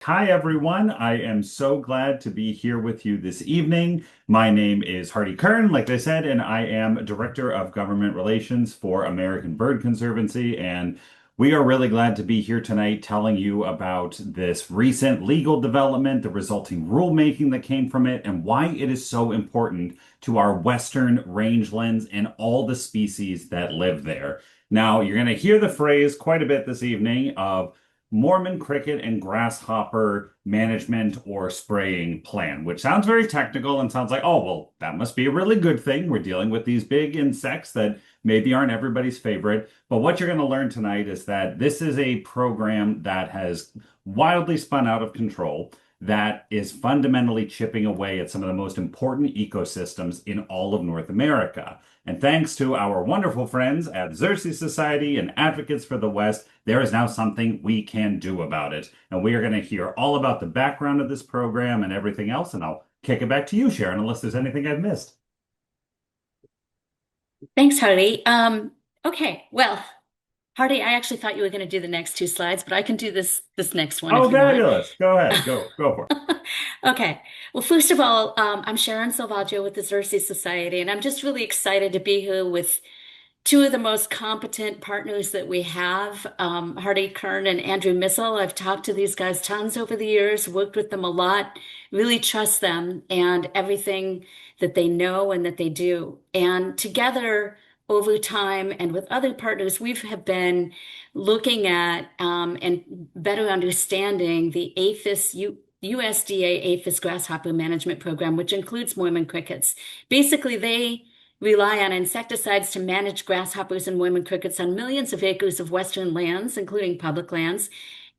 Hi, everyone. I am so glad to be here with you this evening. My name is Hardy Kern, like I said, and I am Director of Government Relations for American Bird Conservancy. And we are really glad to be here tonight telling you about this recent legal development, the resulting rulemaking that came from it, and why it is so important to our Western rangelands and all the species that live there. Now, you're going to hear the phrase quite a bit this evening of Mormon cricket and grasshopper management or spraying plan, which sounds very technical and sounds like, oh, well, that must be a really good thing. We're dealing with these big insects that maybe aren't everybody's favorite. But what you're going to learn tonight is that this is a program that has wildly spun out of control, that is fundamentally chipping away at some of the most important ecosystems in all of North America. And thanks to our wonderful friends at Xerces Society and Advocates for the West, there is now something we can do about it. And we are going to hear all about the background of this program and everything else. And I'll kick it back to you, Sharon, unless there's anything I've missed. Thanks, Hardy. Okay, well, Hardy, I actually thought you were going to do the next two slides, but I can do this next one Oh, if you want. fabulous. Go ahead. Go for it. Okay. Well, first of all, I'm Sharon Salvaggio with the Xerces Society, and I'm just really excited to be here with two of the most competent partners that we have, Hardy Kern and Andrew Missel. I've talked to these guys tons over the years, worked with them a lot, really trust them and everything that they know and that they do. And together, over time and with other partners, we have been looking at and better understanding the USDA APHIS grasshopper management program, which includes Mormon crickets. Basically, they rely on insecticides to manage grasshoppers and Mormon crickets on millions of acres of Western lands, including public lands.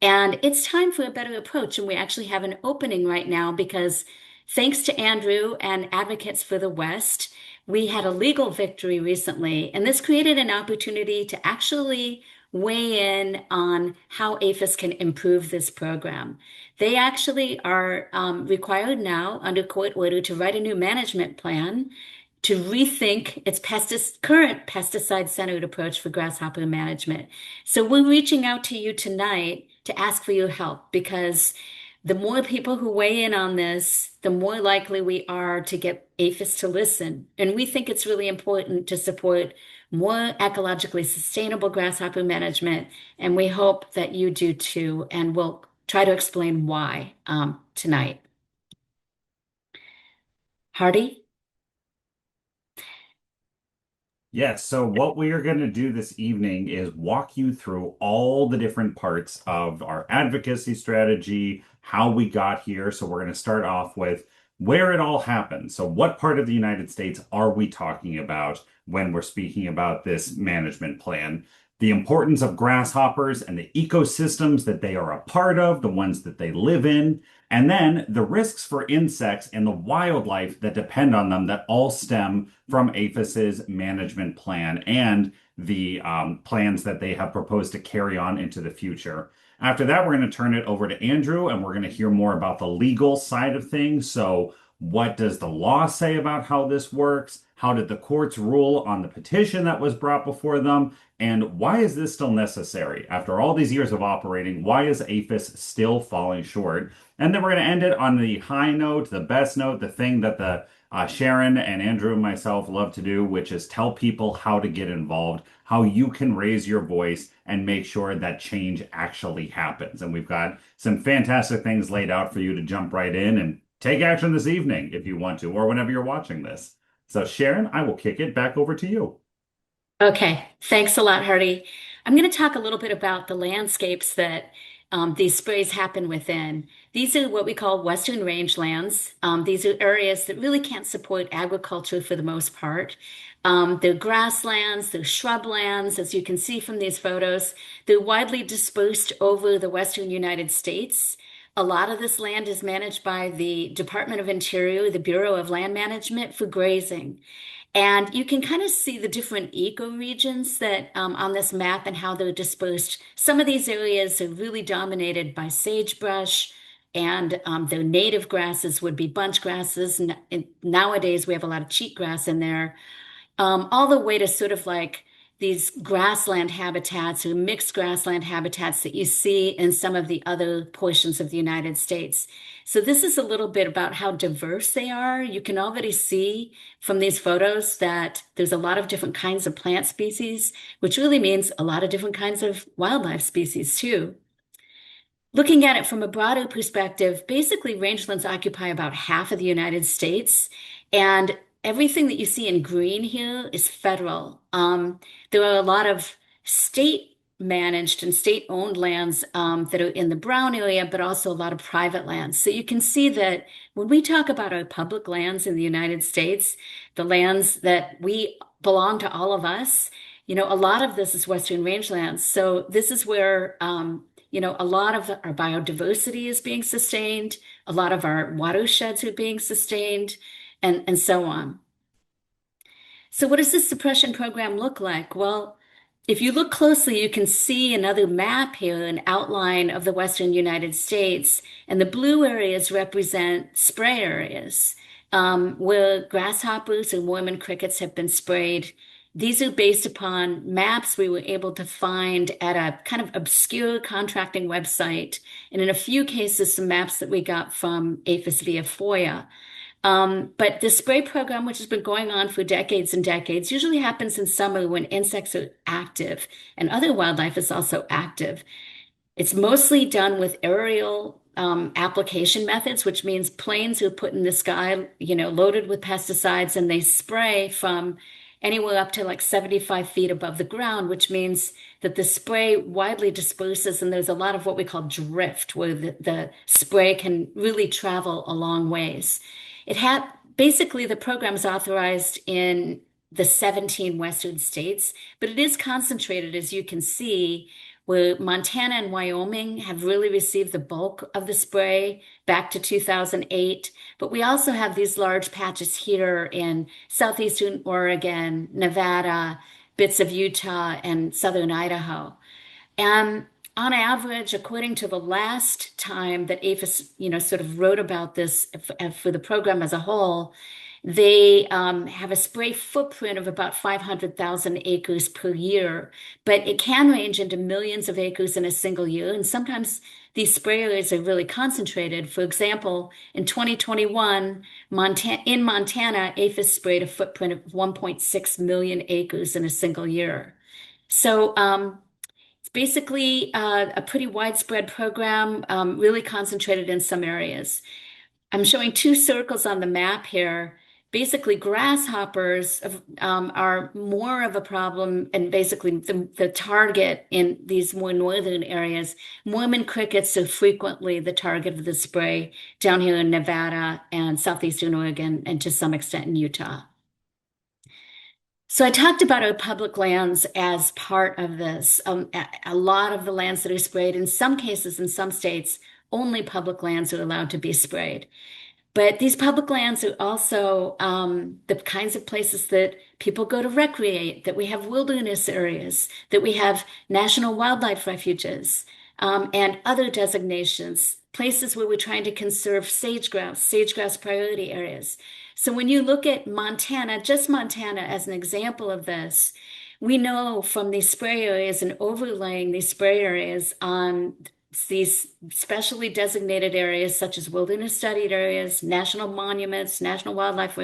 And it's time for a better approach. And we actually have an opening right now because thanks to Andrew and Advocates for the West, we had a legal victory recently. And this created an opportunity to actually weigh in on how APHIS can improve this program. They actually are required now under court order to write a new management plan to rethink its current pesticide-centered approach for grasshopper management. So we're reaching out to you tonight to ask for your help because the more people who weigh in on this, the more likely we are to get APHIS to listen. And we think it's really important to support more ecologically sustainable grasshopper management. And we hope that you do too. And we'll try to explain why tonight. Hardy? Yes, so what we are going to do this evening is walk you through all the different parts of our advocacy strategy, how we got here. So we're going to start off with where it all happened. So what part of the United States are we talking about when we're speaking about this management plan? The importance of grasshoppers and the ecosystems that they are a part of, the ones that they live in, and then the risks for insects and the wildlife that depend on them that all stem from APHIS's management plan and the plans that they have proposed to carry on into the future. After that, we're going to turn it over to Andrew and we're going to hear more about the legal side of things. So, what does the law say about how this works? How did the courts rule on the petition that was brought before them? And why is this still necessary? After all these years of operating, why is APHIS still falling short? And then we're going to end it on the high note, the best note, the thing that the Sharon and Andrew and myself love to do, which is tell people how to get involved, how you can raise your voice and make sure that change actually happens. And we've got some fantastic things laid out for you to jump right in and take action this evening if you want to, or whenever you're watching this. So, Sharon, I will kick it back over to you. Okay, thanks a lot, Hardy. I'm going to talk a little bit about the landscapes that these sprays happen within. These are what we call Western rangelands. These are areas that really can't support agriculture for the most part. They're grasslands, they're shrublands, as you can see from these photos. They're widely dispersed over the Western United States. A lot of this land is managed by the Department of Interior, the Bureau of Land Management for grazing. And you can kind of see the different ecoregions that on this map and how they're dispersed. Some of these areas are really dominated by sagebrush, and their native grasses would be bunch grasses. Nowadays, we have a lot of cheatgrass in there, all the way to sort of like these grassland habitats or mixed grassland habitats that you see in some of the other portions of the United States. So this is a little bit about how diverse they are. You can already see from these photos that there's a lot of different kinds of plant species, which really means a lot of different kinds of wildlife species too. Looking at it from a broader perspective, basically rangelands occupy about half of the United States, and everything that you see in green here is federal. There are a lot of state managed and state owned lands that are in the brown area, but also a lot of private lands. So you can see that when we talk about our public lands in the United States, the lands that we belong to all of us, a lot of this is Western rangelands. So this is where a lot of our biodiversity is being sustained, a lot of our watersheds are being sustained, and so on. So what does this suppression program look like? Well, if you look closely, you can see another map here, an outline of the Western United States, and the blue areas represent spray areas where grasshoppers or Mormon crickets have been sprayed. These are based upon maps we were able to find at a kind of obscure contracting website, and in a few cases, some maps that we got from APHIS via FOIA. But the spray program, which has been going on for decades and decades, usually happens in summer when insects are active and other wildlife is also active. It's mostly done with aerial application methods, which means planes are put in the sky, loaded with pesticides, and they spray from anywhere up to like 75 feet above the ground, which means that the spray widely disperses, and there's a lot of what we call drift, where the spray can really travel a long ways. It had basically the program is authorized in the 17 Western states, but it is concentrated, as you can see, where Montana and Wyoming have really received the bulk of the spray back to 2008. But we also have these large patches here in southeastern Oregon, Nevada, bits of Utah, and southern Idaho. And on average, according to the last time that APHIS, sort of wrote about this for the program as a whole, they have a spray footprint of about 500,000 acres per year, but it can range into millions of acres in a single year. And sometimes these spray areas are really concentrated. For example, in 2021, in Montana, APHIS sprayed a footprint of 1.6 million acres in a single year. So it's basically a pretty widespread program, really concentrated in some areas. I'm showing two circles on the map here. Basically, grasshoppers are more of a problem and basically the target in these more northern areas. Mormon crickets are frequently the target of the spray down here in Nevada and southeastern Oregon and to some extent in Utah. So I talked about our public lands as part of this. A lot of the lands that are sprayed, in some cases, in some states, only public lands are allowed to be sprayed. But these public lands are also the kinds of places that people go to recreate, that we have wilderness areas, that we have national wildlife refuges, and other designations, places where we're trying to conserve sage-grouse priority areas. So when you look at Montana, just Montana as an example of this, we know from these spray areas and overlaying these spray areas on these specially designated areas such as wilderness studied areas, national monuments, national wildlife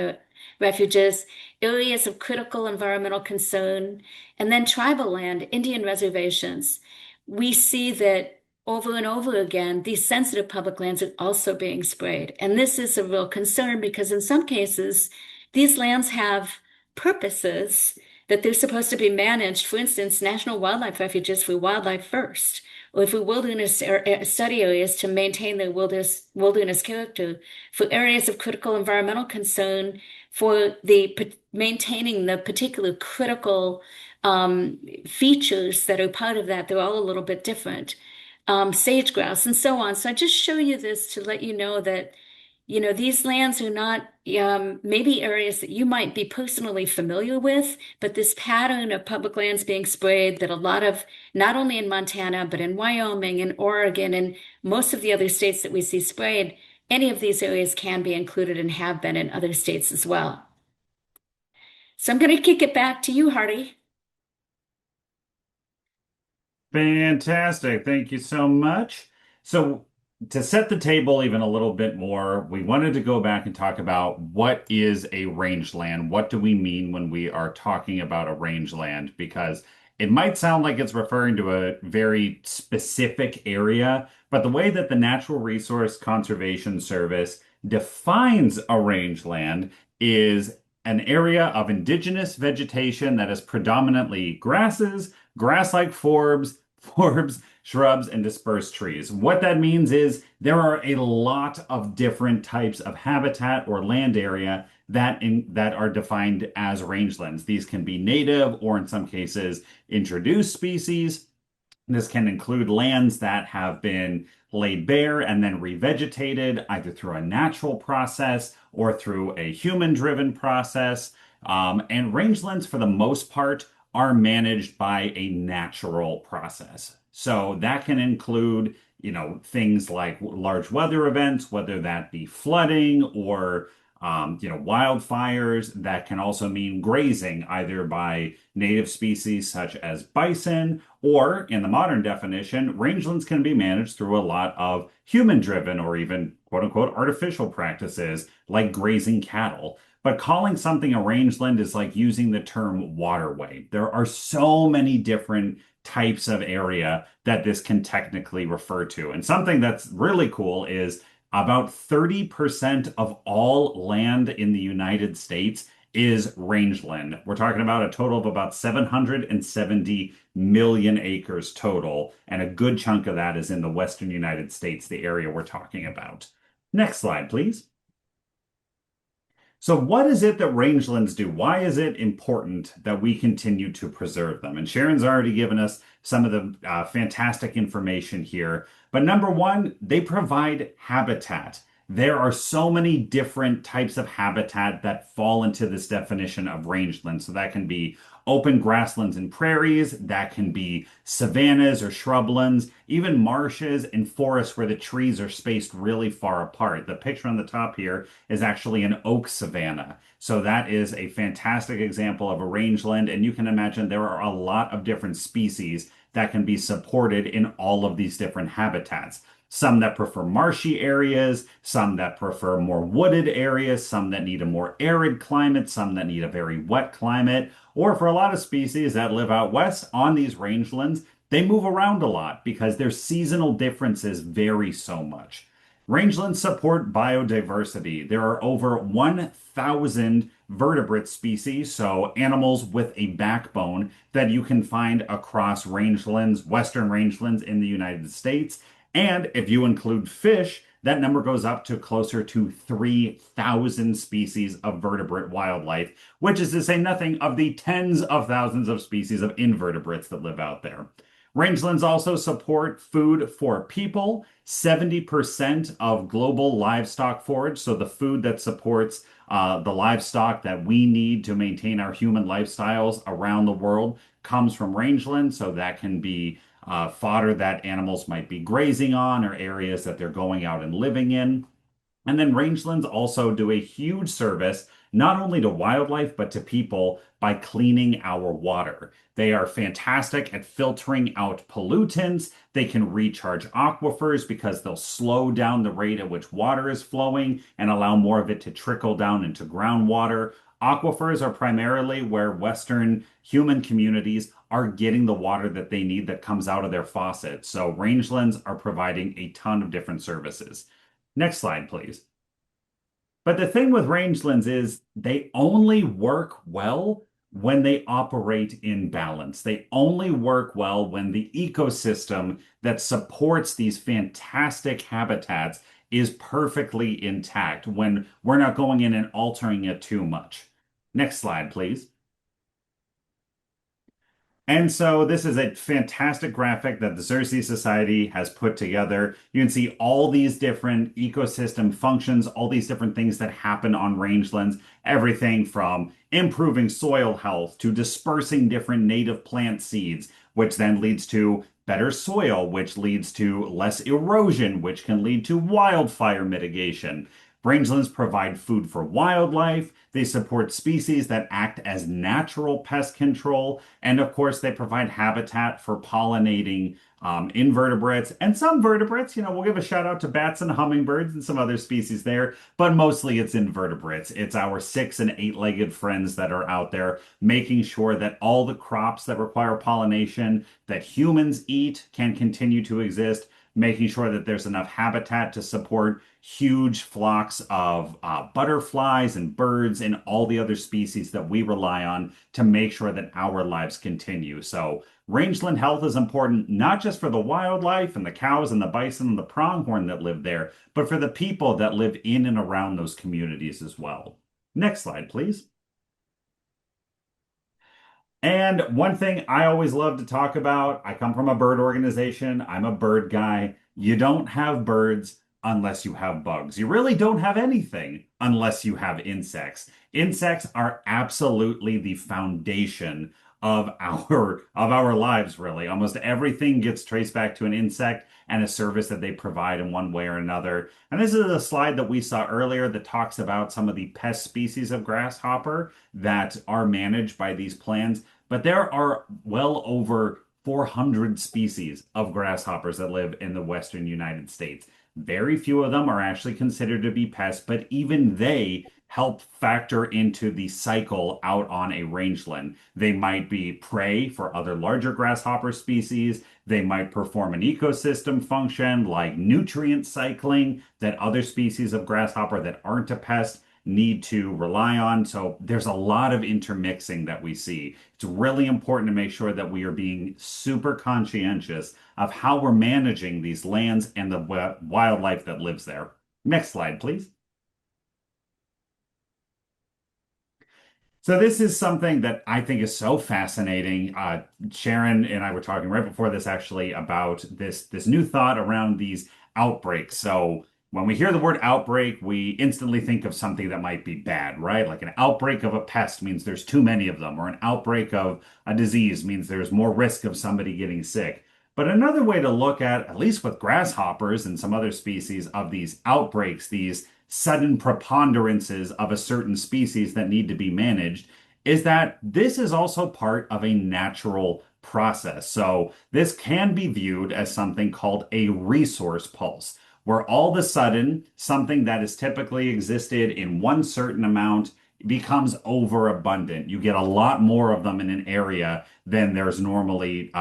refuges, areas of critical environmental concern, and then tribal land, Indian reservations. We see that over and over again, these sensitive public lands are also being sprayed. And this is a real concern because in some cases, these lands have purposes that they're supposed to be managed. For instance, national wildlife refuges for wildlife first, or for wilderness study areas to maintain their wilderness character, for areas of critical environmental concern, for maintaining the particular critical features that are part of that. They're all a little bit different. Sage grouse and so on. So I just show you this to let you know that, these lands are not maybe areas that you might be personally familiar with, but this pattern of public lands being sprayed that a lot of, not only in Montana, but in Wyoming and Oregon and most of the other states that we see sprayed, any of these areas can be included and have been in other states as well. So I'm going to kick it back to you, Hardy. Fantastic. Thank you so much. So, to set the table even a little bit more, we wanted to go back and talk about what is a rangeland? What do we mean when we are talking about a rangeland? Because it might sound like it's referring to a very specific area, but the way that the Natural Resource Conservation Service defines a rangeland is an area of indigenous vegetation that is predominantly grasses, grass-like forbs, shrubs, and dispersed trees. What that means is there are a lot of different types of habitat or land area that are defined as rangelands. These can be native or in some cases introduced species. This can include lands that have been laid bare and then revegetated either through a natural process or through a human-driven process. And rangelands, for the most part, are managed by a natural process. So that can include, things like large weather events, whether that be flooding or wildfires. That can also mean grazing, either by native species such as bison, or in the modern definition, rangelands can be managed through a lot of human-driven or even quote unquote artificial practices like grazing cattle. But calling something a rangeland is like using the term waterway. There are so many different types of area that this can technically refer to. And something that's really cool is about 30% of all land in the United States is rangeland. We're talking about a total of about 770 million acres total, and a good chunk of that is in the Western United States, the area we're talking about. Next slide, please. So, what is it that rangelands do? Why is it important that we continue to preserve them? And Sharon's already given us some of the fantastic information here. But number one, they provide habitat. There are so many different types of habitat that fall into this definition of rangeland. So that can be open grasslands and prairies, that can be savannas or shrublands, even marshes and forests where the trees are spaced really far apart. The picture on the top here is actually an oak savanna. So that is a fantastic example of a rangeland, and you can imagine there are a lot of different species that can be supported in all of these different habitats. Some that prefer marshy areas, some that prefer more wooded areas, some that need a more arid climate, some that need a very wet climate, or for a lot of species that live out west on these rangelands, they move around a lot because their seasonal differences vary so much. Rangelands support biodiversity. There are over 1,000 vertebrate species, so animals with a backbone, that you can find across rangelands, western rangelands in the United States. And if you include fish, that number goes up to closer to 3,000 species of vertebrate wildlife, which is to say nothing of the tens of thousands of species of invertebrates that live out there. Rangelands also support food for people. 70% of global livestock forage, so the food that supports the livestock that we need to maintain our human lifestyles around the world, comes from rangelands. So that can be fodder that animals might be grazing on or areas that they're going out and living in. And then rangelands also do a huge service, not only to wildlife, but to people by cleaning our water. They are fantastic at filtering out pollutants. They can recharge aquifers because they'll slow down the rate at which water is flowing and allow more of it to trickle down into groundwater. Aquifers are primarily where Western human communities are getting the water that they need that comes out of their faucets. So rangelands are providing a ton of different services. Next slide, please. But the thing with rangelands is they only work well when they operate in balance. They only work well when the ecosystem that supports these fantastic habitats is perfectly intact, when we're not going in and altering it too much. Next slide, please. And so this is a fantastic graphic that the Xerces Society has put together. You can see all these different ecosystem functions, all these different things that happen on rangelands, everything from improving soil health to dispersing different native plant seeds, which then leads to better soil, which leads to less erosion, which can lead to wildfire mitigation. Rangelands provide food for wildlife. They support species that act as natural pest control. And of course, they provide habitat for pollinating invertebrates and some vertebrates. We'll give a shout out to bats and hummingbirds and some other species there, but mostly it's invertebrates. It's our six and eight-legged friends that are out there making sure that all the crops that require pollination that humans eat can continue to exist, making sure that there's enough habitat to support huge flocks of butterflies and birds and all the other species that we rely on to make sure that our lives continue. So, rangeland health is important not just for the wildlife and the cows and the bison and the pronghorn that live there, but for the people that live in and around those communities as well. Next slide, please. And one thing I always love to talk about, I come from a bird organization. I'm a bird guy. You don't have birds unless you have bugs. You really don't have anything unless you have insects. Insects are absolutely the foundation of our lives, really. Almost everything gets traced back to an insect and a service that they provide in one way or another. And this is a slide that we saw earlier that talks about some of the pest species of grasshopper that are managed by these plans. But there are well over 400 species of grasshoppers that live in the western United States. Very few of them are actually considered to be pests, but even they help factor into the cycle out on a rangeland. They might be prey for other larger grasshopper species. They might perform an ecosystem function like nutrient cycling that other species of grasshopper that aren't a pest need to rely on. So there's a lot of intermixing that we see. It's really important to make sure that we are being super conscientious of how we're managing these lands and the wildlife that lives there. Next slide, please. So this is something that I think is so fascinating. Sharon and I were talking right before this actually about this new thought around these outbreaks. So when we hear the word outbreak, we instantly think of something that might be bad, right? Like an outbreak of a pest means there's too many of them, or an outbreak of a disease means there's more risk of somebody getting sick. But another way to look at least with grasshoppers and some other species, of these outbreaks, these sudden preponderances of a certain species that need to be managed, is that this is also part of a natural process. So this can be viewed as something called a resource pulse, where all of a sudden something that has typically existed in one certain amount becomes overabundant. You get a lot more of them in an area than there normally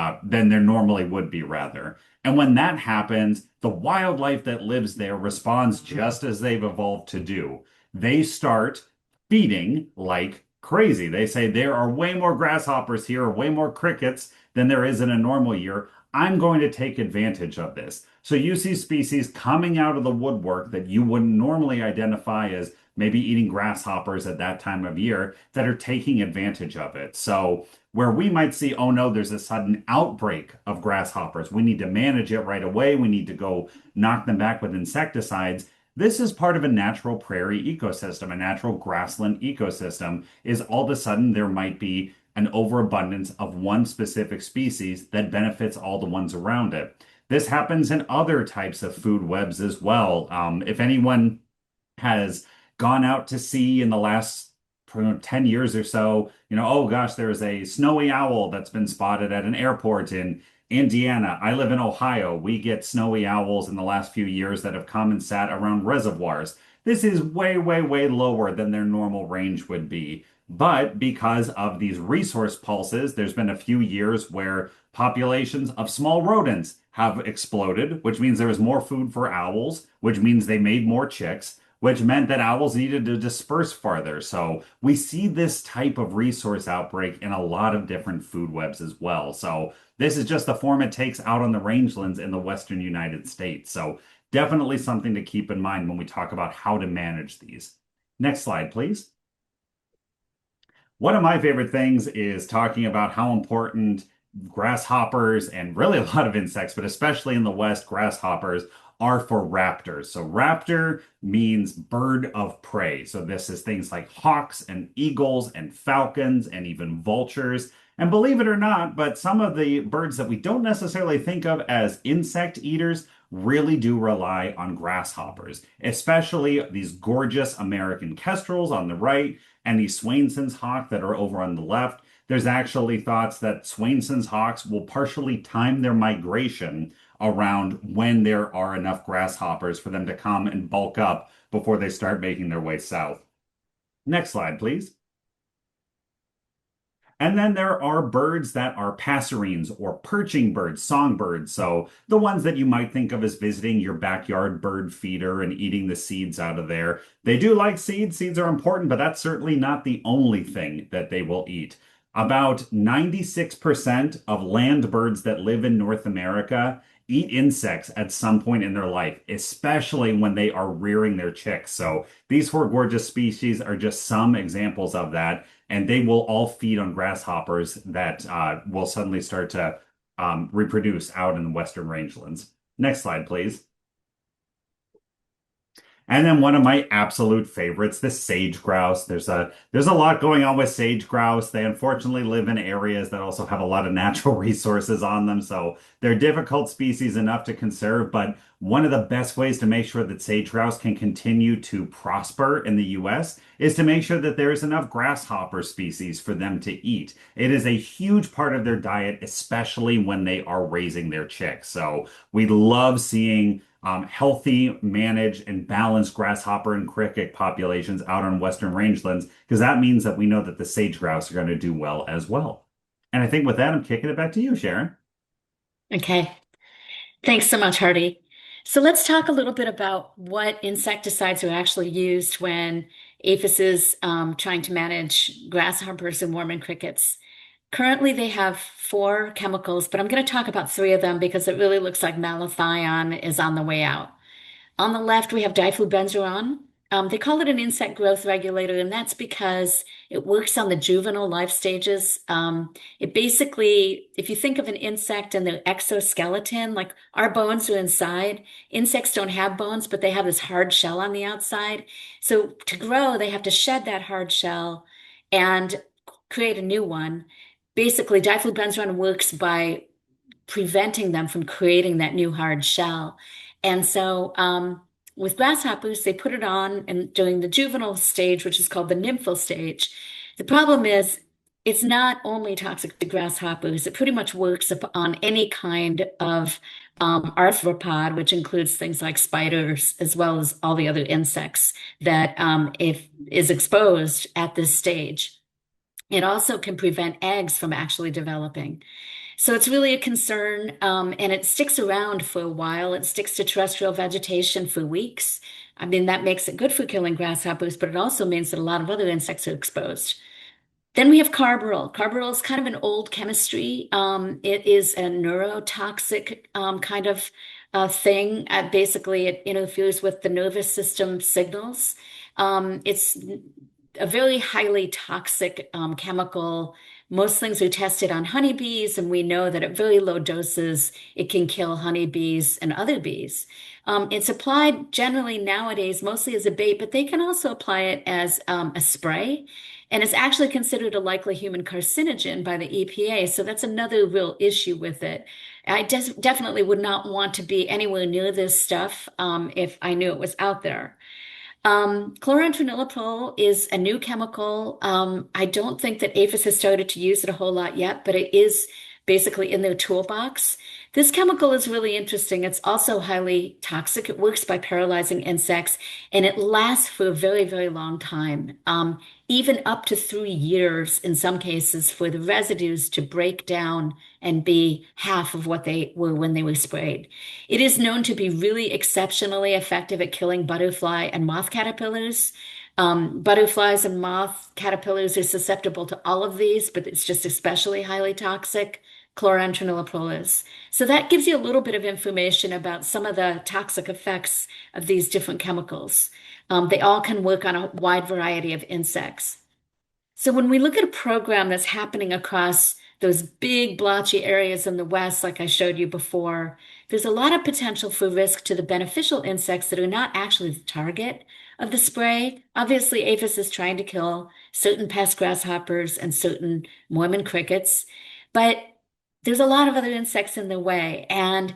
would be, rather. And when that happens, the wildlife that lives there responds just as they've evolved to do. They start feeding like crazy. They say there are way more grasshoppers here, or way more crickets than there is in a normal year. I'm going to take advantage of this. So you see species coming out of the woodwork that you wouldn't normally identify as maybe eating grasshoppers at that time of year that are taking advantage of it. So where we might see, oh no, there's a sudden outbreak of grasshoppers, we need to manage it right away, we need to go knock them back with insecticides. This is part of a natural prairie ecosystem, a natural grassland ecosystem, is all of a sudden there might be an overabundance of one specific species that benefits all the ones around it. This happens in other types of food webs as well. If anyone has gone out to sea in the last 10 years or so, oh gosh, there's a snowy owl that's been spotted at an airport in Indiana. I live in Ohio. We get snowy owls in the last few years that have come and sat around reservoirs. This is way, way, way lower than their normal range would be. But because of these resource pulses, there's been a few years where populations of small rodents have exploded, which means there was more food for owls, which means they made more chicks, which meant that owls needed to disperse farther. So we see this type of resource outbreak in a lot of different food webs as well. So this is just the form it takes out on the rangelands in the western United States. So definitely something to keep in mind when we talk about how to manage these. Next slide, please. One of my favorite things is talking about how important grasshoppers and really a lot of insects, but especially in the West, grasshoppers are for raptors. So raptor means bird of prey. So this is things like hawks and eagles and falcons and even vultures. And believe it or not, but some of the birds that we don't necessarily think of as insect eaters really do rely on grasshoppers, especially these gorgeous American kestrels on the right and these Swainson's hawk that are over on the left. There's actually thoughts that Swainson's hawks will partially time their migration around when there are enough grasshoppers for them to come and bulk up before they start making their way south. Next slide, please. And then there are birds that are passerines or perching birds, songbirds. So the ones that you might think of as visiting your backyard bird feeder and eating the seeds out of there. They do like seeds. Seeds are important, but that's certainly not the only thing that they will eat. About 96% of land birds that live in North America eat insects at some point in their life, especially when they are rearing their chicks. So these four gorgeous species are just some examples of that, and they will all feed on grasshoppers that will suddenly start to reproduce out in the western rangelands. Next slide, please. And then one of my absolute favorites, the sage grouse. There's a lot going on with sage grouse. They unfortunately live in areas that also have a lot of natural resources on them, so they're difficult species enough to conserve. But one of the best ways to make sure that sage grouse can continue to prosper in the US is to make sure that there is enough grasshopper species for them to eat. It is a huge part of their diet, especially when they are raising their chicks. So we love seeing healthy, managed, and balanced grasshopper and cricket populations out on western rangelands, because that means that we know that the sage grouse are going to do well as well. And I think with that, I'm kicking it back to you, Sharon. Okay. Thanks so much, Hardy. So let's talk a little bit about what insecticides are actually used when APHIS is trying to manage grasshoppers and Mormon crickets. Currently, they have four chemicals, but I'm going to talk about three of them because it really looks like malathion is on the way out. On the left, we have diflubenzuron. They call it an insect growth regulator, and that's because it works on the juvenile life stages. It basically, if you think of an insect and their exoskeleton, like our bones are inside, insects don't have bones, but they have this hard shell on the outside. So to grow, they have to shed that hard shell and create a new one. Basically, diflubenzuron works by preventing them from creating that new hard shell. And so with grasshoppers, they put it on and during the juvenile stage, which is called the nymphal stage. The problem is it's not only toxic to grasshoppers, it pretty much works on any kind of arthropod, which includes things like spiders, as well as all the other insects that if is exposed at this stage. It also can prevent eggs from actually developing. So it's really a concern, and it sticks around for a while. It sticks to terrestrial vegetation for weeks. I mean, that makes it good for killing grasshoppers, but it also means that a lot of other insects are exposed. Then we have carbaryl. Carbaryl is kind of an old chemistry. It is a neurotoxic kind of thing. Basically, it interferes with the nervous system signals. It's a very highly toxic chemical. Most things are tested on honeybees, and we know that at very low doses, it can kill honeybees and other bees. It's applied generally nowadays mostly as a bait, but they can also apply it as a spray. And it's actually considered a likely human carcinogen by the EPA. So that's another real issue with it. I definitely would not want to be anywhere near this stuff if I knew it was out there. Chlorantraniliprole is a new chemical. I don't think that APHIS has started to use it a whole lot yet, but it is basically in their toolbox. This chemical is really interesting. It's also highly toxic. It works by paralyzing insects, and it lasts for a very, very long time, even up to 3 years in some cases for the residues to break down and be half of what they were when they were sprayed. It is known to be really exceptionally effective at killing butterfly and moth caterpillars. Butterflies and moth caterpillars are susceptible to all of these, but it's just especially highly toxic. Chlorantraniliprole is. So that gives you a little bit of information about some of the toxic effects of these different chemicals. They all can work on a wide variety of insects. So when we look at a program that's happening across those big blotchy areas in the West, like I showed you before, there's a lot of potential for risk to the beneficial insects that are not actually the target of the spray. Obviously, APHIS is trying to kill certain pest grasshoppers and certain Mormon crickets, but there's a lot of other insects in the way. And,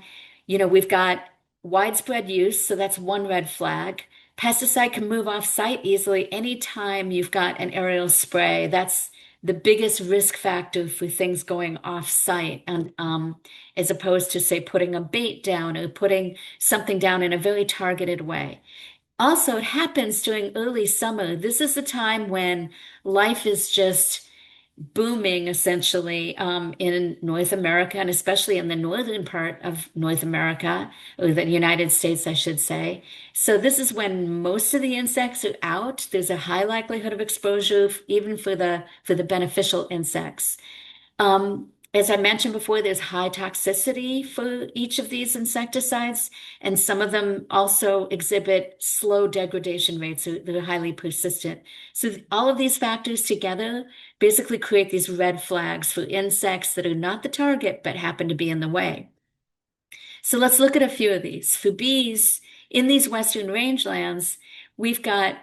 we've got widespread use, so that's one red flag. Pesticide can move off site easily anytime you've got an aerial spray. That's the biggest risk factor for things going off site, and as opposed to, say, putting a bait down or putting something down in a very targeted way. Also, it happens during early summer. This is the time when life is just booming essentially in North America, and especially in the northern part of North America, or the United States, I should say. So this is when most of the insects are out. There's a high likelihood of exposure even for the beneficial insects. As I mentioned before, there's high toxicity for each of these insecticides, and some of them also exhibit slow degradation rates that are highly persistent. So all of these factors together basically create these red flags for insects that are not the target but happen to be in the way. So let's look at a few of these. For bees, in these western rangelands, we've got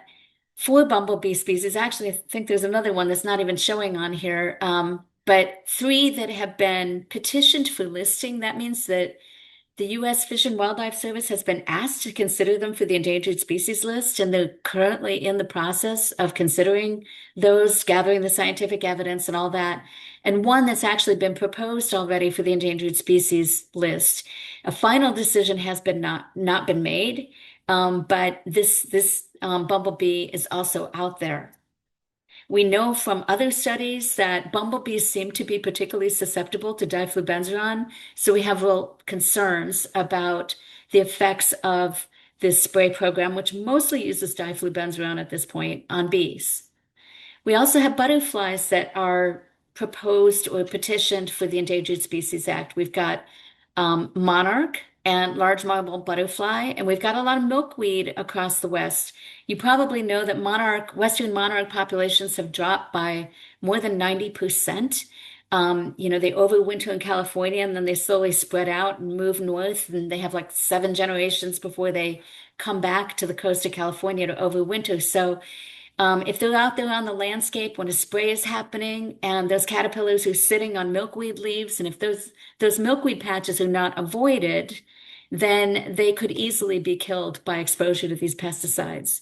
four bumblebee species. Actually, I think there's another one that's not even showing on here, but three that have been petitioned for listing. That means that the U.S. Fish and Wildlife Service has been asked to consider them for the endangered species list, and they're currently in the process of considering those, gathering the scientific evidence and all that. And one that's actually been proposed already for the endangered species list. A final decision has been not been made, but this bumblebee is also out there. We know from other studies that bumblebees seem to be particularly susceptible to diflubenzuron, so we have real concerns about the effects of this spray program, which mostly uses diflubenzuron at this point, on bees. We also have butterflies that are proposed or petitioned for the Endangered Species Act. We've got monarch and large marble butterfly, and we've got a lot of milkweed across the West. You probably know that Western monarch populations have dropped by more than 90%. They overwinter in California and then they slowly spread out and move north, and they have like 7 generations before they come back to the coast of California to overwinter. So if they're out there on the landscape when a spray is happening and those caterpillars are sitting on milkweed leaves, and if those milkweed patches are not avoided, then they could easily be killed by exposure to these pesticides.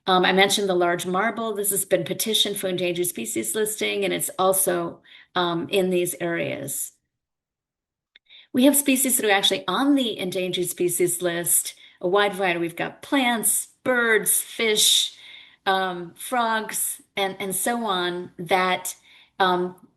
I mentioned the large marble. This has been petitioned for endangered species listing, and it's also in these areas. We have species that are actually on the endangered species list, a wide variety. We've got plants, birds, fish, frogs, and so on, that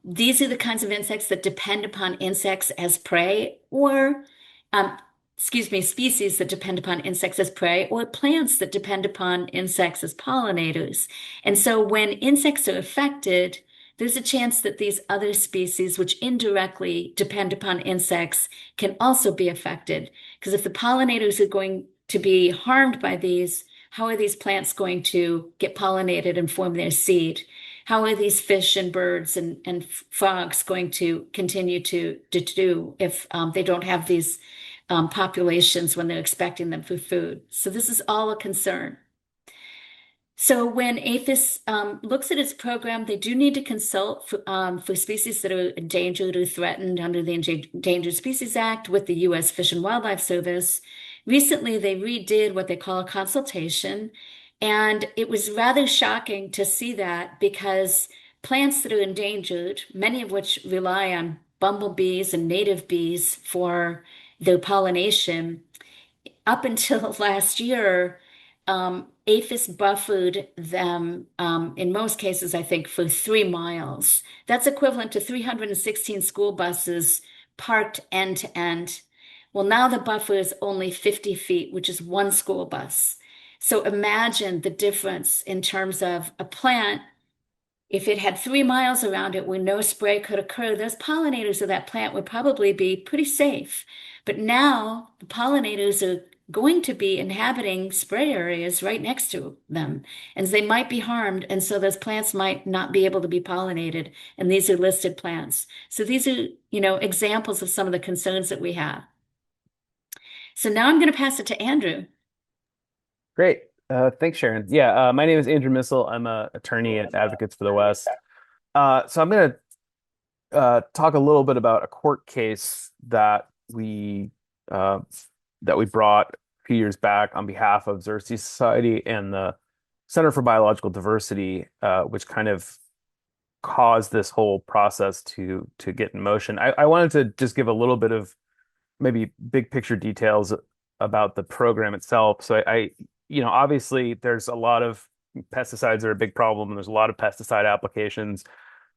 these are the kinds of insects that depend upon insects as prey, or um, species that depend upon insects as prey, or plants that depend upon insects as pollinators. And so when insects are affected, there's a chance that these other species, which indirectly depend upon insects, can also be affected. Because if the pollinators are going to be harmed by these, how are these plants going to get pollinated and form their seed? How are these fish and birds and frogs going to continue to do if they don't have these populations when they're expecting them for food? So this is all a concern. So when APHIS looks at its program, they do need to consult for species that are endangered or threatened under the Endangered Species Act with the U.S. Fish and Wildlife Service. Recently, they redid what they call a consultation, and it was rather shocking to see that, because plants that are endangered, many of which rely on bumblebees and native bees for their pollination, up until last year, APHIS buffered them, in most cases, I think, for 3 miles. That's equivalent to 316 school buses parked end to end. Well, now the buffer is only 50 feet, which is one school bus. So imagine the difference in terms of a plant. If it had 3 miles around it where no spray could occur, those pollinators of that plant would probably be pretty safe. But now the pollinators are going to be inhabiting spray areas right next to them, and they might be harmed. And so those plants might not be able to be pollinated. And these are listed plants. So these are, examples of some of the concerns that we have. So now I'm going to pass it to Andrew. Great. Thanks, Sharon. Yeah, my name is Andrew Missel. I'm an attorney at Advocates for the West. So I'm going to talk a little bit about a court case that we brought few years back on behalf of Xerces Society and the Center for Biological Diversity, which kind of caused this whole process to get in motion. I wanted to just give a little bit of maybe big picture details about the program itself. So obviously there's a lot of pesticides are a big problem, and there's a lot of pesticide applications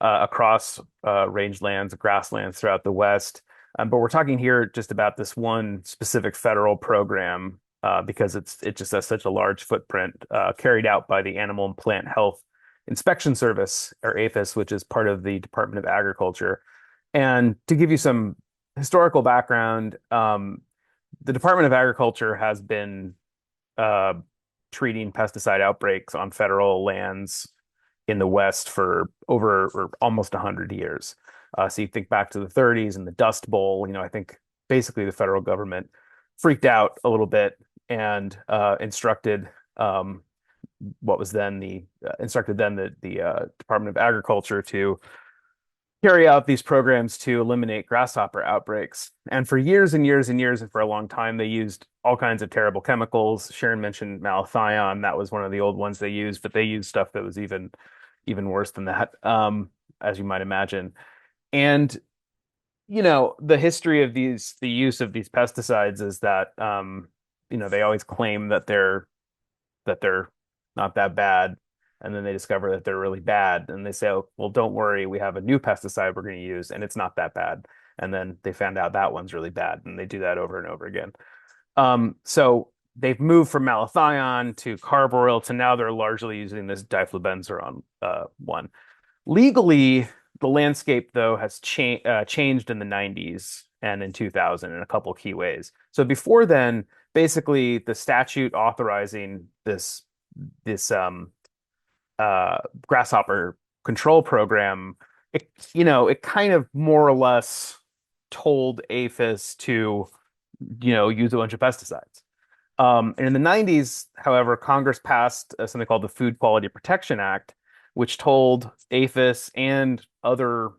across rangelands, grasslands throughout the West. But we're talking here just about this one specific federal program because it just has such a large footprint carried out by the Animal and Plant Health Inspection Service, or APHIS, which is part of the Department of Agriculture. And to give you some historical background, the Department of Agriculture has been uh, treating pesticide outbreaks on federal lands in the West for over or almost 100 years. So you think back to the 30s and the Dust Bowl, I think basically the federal government freaked out a little bit and instructed what was then the Department of Agriculture to carry out these programs to eliminate grasshopper outbreaks. And for years and years and years, and for a long time, they used all kinds of terrible chemicals. Sharon mentioned malathion. That was one of the old ones they used, but they used stuff that was even worse than that, as you might imagine. And the history of the use of these pesticides is that they always claim that they're not that bad, and then they discover that they're really bad, and they say, "Oh, well, don't worry, we have a new pesticide we're going to use, and it's not that bad." And then they found out that one's really bad, and they do that over and over again. So they've moved from malathion to carbaryl to now they're largely using this diflubenzuron one. Legally, the landscape though has changed in the 90s and in 2000 in a couple key ways. So before then, basically the statute authorizing this grasshopper control program, it kind of more or less told APHIS to, use a bunch of pesticides. And in the 90s, however, Congress passed something called the Food Quality Protection Act, which told APHIS and other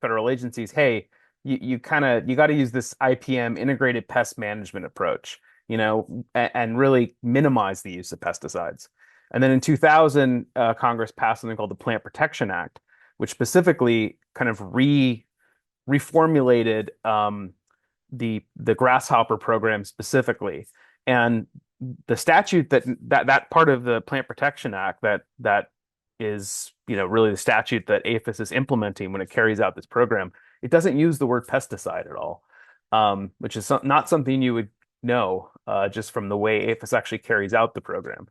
federal agencies, hey, you got to use this IPM, integrated pest management approach, and really minimize the use of pesticides. And then in 2000, Congress passed something called the Plant Protection Act, which specifically kind of reformulated the grasshopper program specifically. And the statute that part of the Plant Protection Act that is really the statute that APHIS is implementing when it carries out this program, it doesn't use the word pesticide at all, which is not something you would know just from the way APHIS actually carries out the program.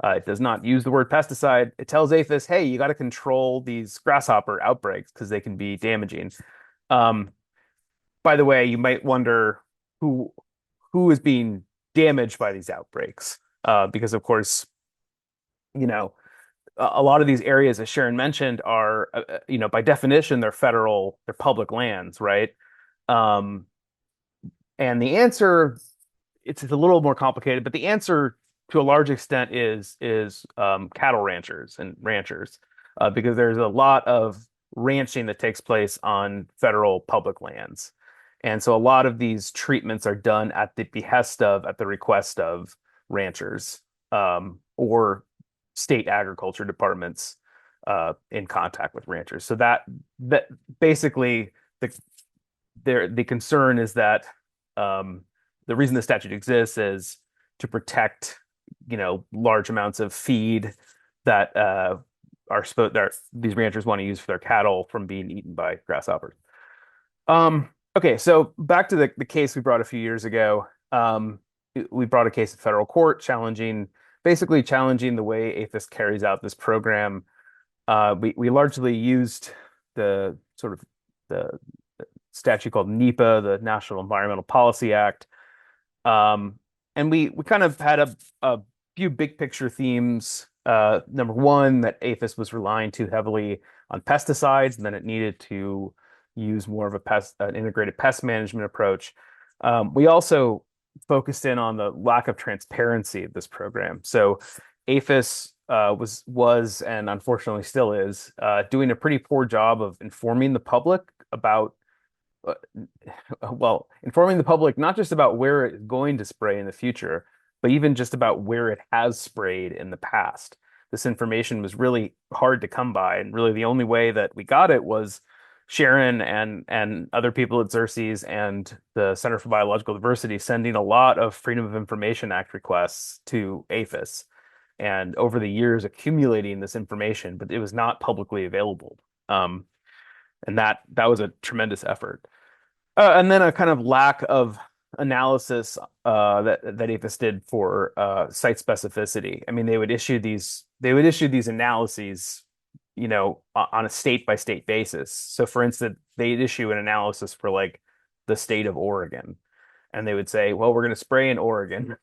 It does not use the word pesticide. It tells APHIS, hey, you got to control these grasshopper outbreaks because they can be damaging. Um, by the way, you might wonder who is being damaged by these outbreaks, because of course, a lot of these areas, as Sharon mentioned, are by definition they're public lands, right? Um, and the answer, it's a little more complicated, but the answer to a large extent is cattle ranchers and ranchers, because there's a lot of ranching that takes place on federal public lands. And so a lot of these treatments are done at the request of ranchers, or state agriculture departments in contact with ranchers. So that basically the concern is that the reason the statute exists is to protect large amounts of feed that these ranchers want to use for their cattle from being eaten by grasshoppers. Okay, so back to the case we brought a few years ago. We brought a case in federal court basically challenging the way APHIS carries out this program. We largely used the sort of the statute called NEPA, the National Environmental Policy Act. And we kind of had a few big picture themes. Number one, that APHIS was relying too heavily on pesticides, and then it needed to use more of an integrated pest management approach. We also focused in on the lack of transparency of this program. So APHIS was and unfortunately still is doing a pretty poor job of informing the public about informing the public not just about where it's going to spray in the future, but even just about where it has sprayed in the past. This information was really hard to come by, and really the only way that we got it was Sharon and other people at Xerces and the Center for Biological Diversity sending a lot of Freedom of Information Act requests to APHIS, and over the years accumulating this information, but it was not publicly available. Um, and that was a tremendous effort. And then a kind of lack of analysis that APHIS did for site specificity. I mean, they would issue these analyses, on a state by state basis. So, for instance, they'd issue an analysis for like the state of Oregon, and they would say, "Well, we're going to spray in Oregon,"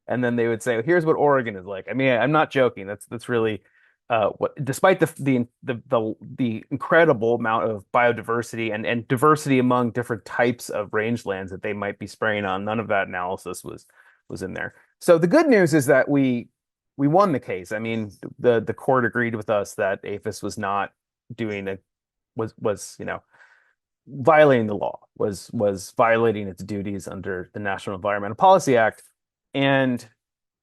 and then they would say, "Here's what Oregon is like." I mean, I'm not joking. That's really what, despite the incredible amount of biodiversity and diversity among different types of rangelands that they might be spraying on, none of that analysis was in there. So the good news is that we won the case. I mean, the court agreed with us that APHIS was not doing it was violating the law, was violating its duties under the National Environmental Policy Act, and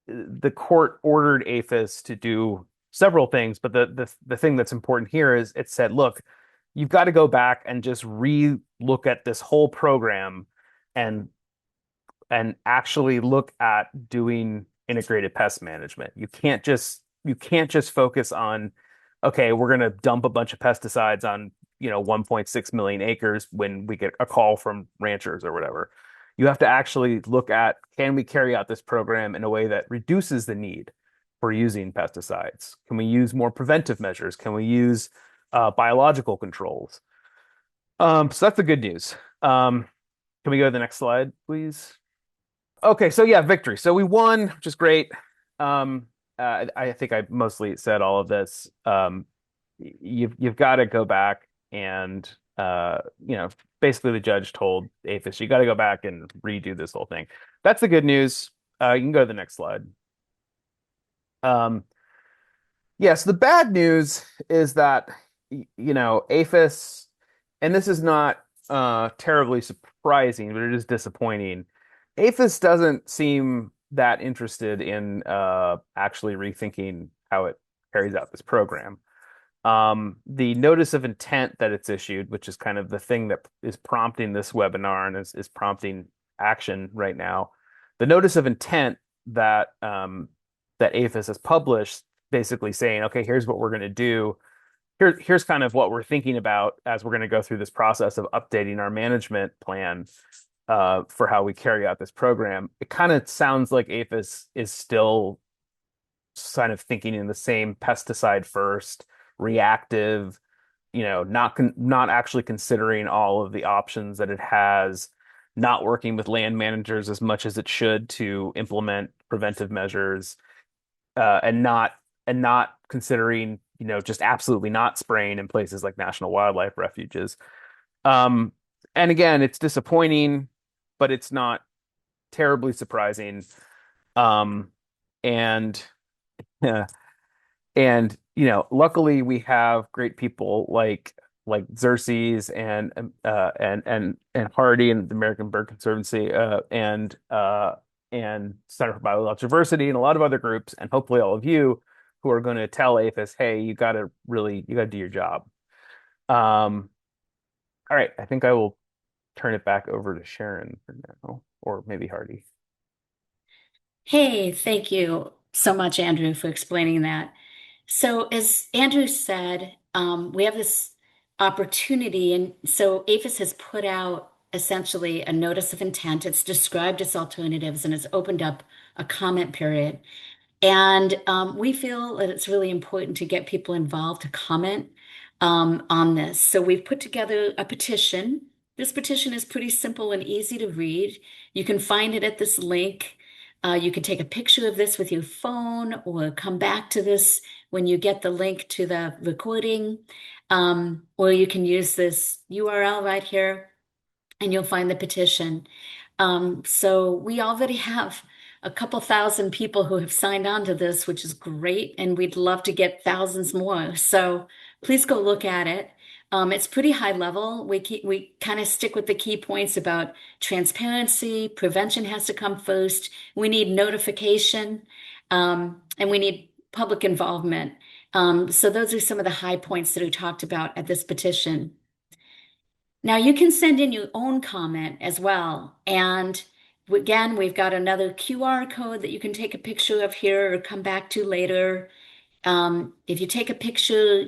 the court ordered APHIS to do several things, but the thing that's important here is it said, look, you've got to go back and just re-look at this whole program and actually look at doing integrated pest management. You can't just focus on, okay, we're going to dump a bunch of pesticides on 1.6 million acres when we get a call from ranchers or whatever. You have to actually look at, can we carry out this program in a way that reduces the need for using pesticides? Can we use more preventive measures? Can we use biological controls? So that's the good news. Can we go to the next slide, please? Okay, so yeah, victory. So we won, which is great. I think I mostly said all of this. You've got to go back and basically the judge told APHIS, you got to go back and redo this whole thing. That's the good news. You can go to the next slide. Yes, the bad news is that APHIS, and this is not terribly surprising, but it is disappointing. APHIS doesn't seem that interested in actually rethinking how it carries out this program. The notice of intent that it's issued, which is kind of the thing that is prompting this webinar and is prompting action right now. The notice of intent that that APHIS has published, basically saying, okay, here's what we're going to do. Here's kind of what we're thinking about as we're going to go through this process of updating our management plan for how we carry out this program. It kind of sounds like APHIS is still kind of thinking in the same pesticide first, reactive, not actually considering all of the options that it has, not working with land managers as much as it should to implement preventive measures, and not considering, just absolutely not spraying in places like national wildlife refuges. And again, it's disappointing, but it's not terribly surprising. And and luckily we have great people like Xerces and Hardy and the American Bird Conservancy and Center for Biological Diversity and a lot of other groups, and hopefully all of you who are going to tell APHIS, hey, you got to do your job. All right, I think I will turn it back over to Sharon for now, or maybe Hardy. Hey, thank you so much, Andrew, for explaining that. So, as Andrew said, we have this opportunity, and so APHIS has put out essentially a notice of intent. It's described its alternatives and it's opened up a comment period. And we feel that it's really important to get people involved to comment on this. So we've put together a petition. This petition is pretty simple and easy to read. You can find it at this link. You can take a picture of this with your phone or come back to this when you get the link to the recording. Or you can use this URL right here and you'll find the petition. So we already have a couple thousand people who have signed on to this, which is great, and we'd love to get thousands more. So please go look at it. It's pretty high level. We kind of stick with the key points about transparency, prevention has to come first. We need notification, and we need public involvement. So those are some of the high points that are talked about at this petition. Now you can send in your own comment as well. And again, we've got another QR code that you can take a picture of here or come back to later. If you take a picture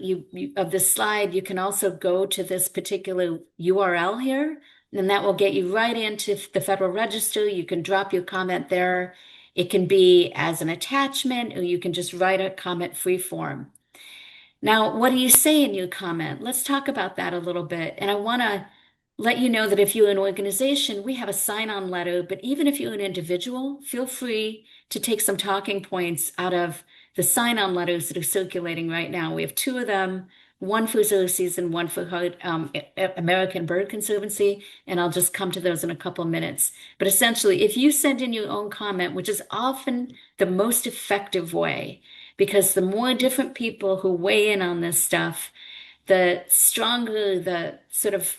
of this slide, you can also go to this particular URL here, and that will get you right into the Federal Register. You can drop your comment there. It can be as an attachment, or you can just write a comment free form. Now, what do you say in your comment? Let's talk about that a little bit. And I want to let you know that if you're an organization, we have a sign-on letter, but even if you're an individual, feel free to take some talking points out of the sign-on letters that are circulating right now. We have two of them, one for Xerces and one for American Bird Conservancy, and I'll just come to those in a couple of minutes. But essentially, if you send in your own comment, which is often the most effective way, because the more different people who weigh in on this stuff, the stronger the sort of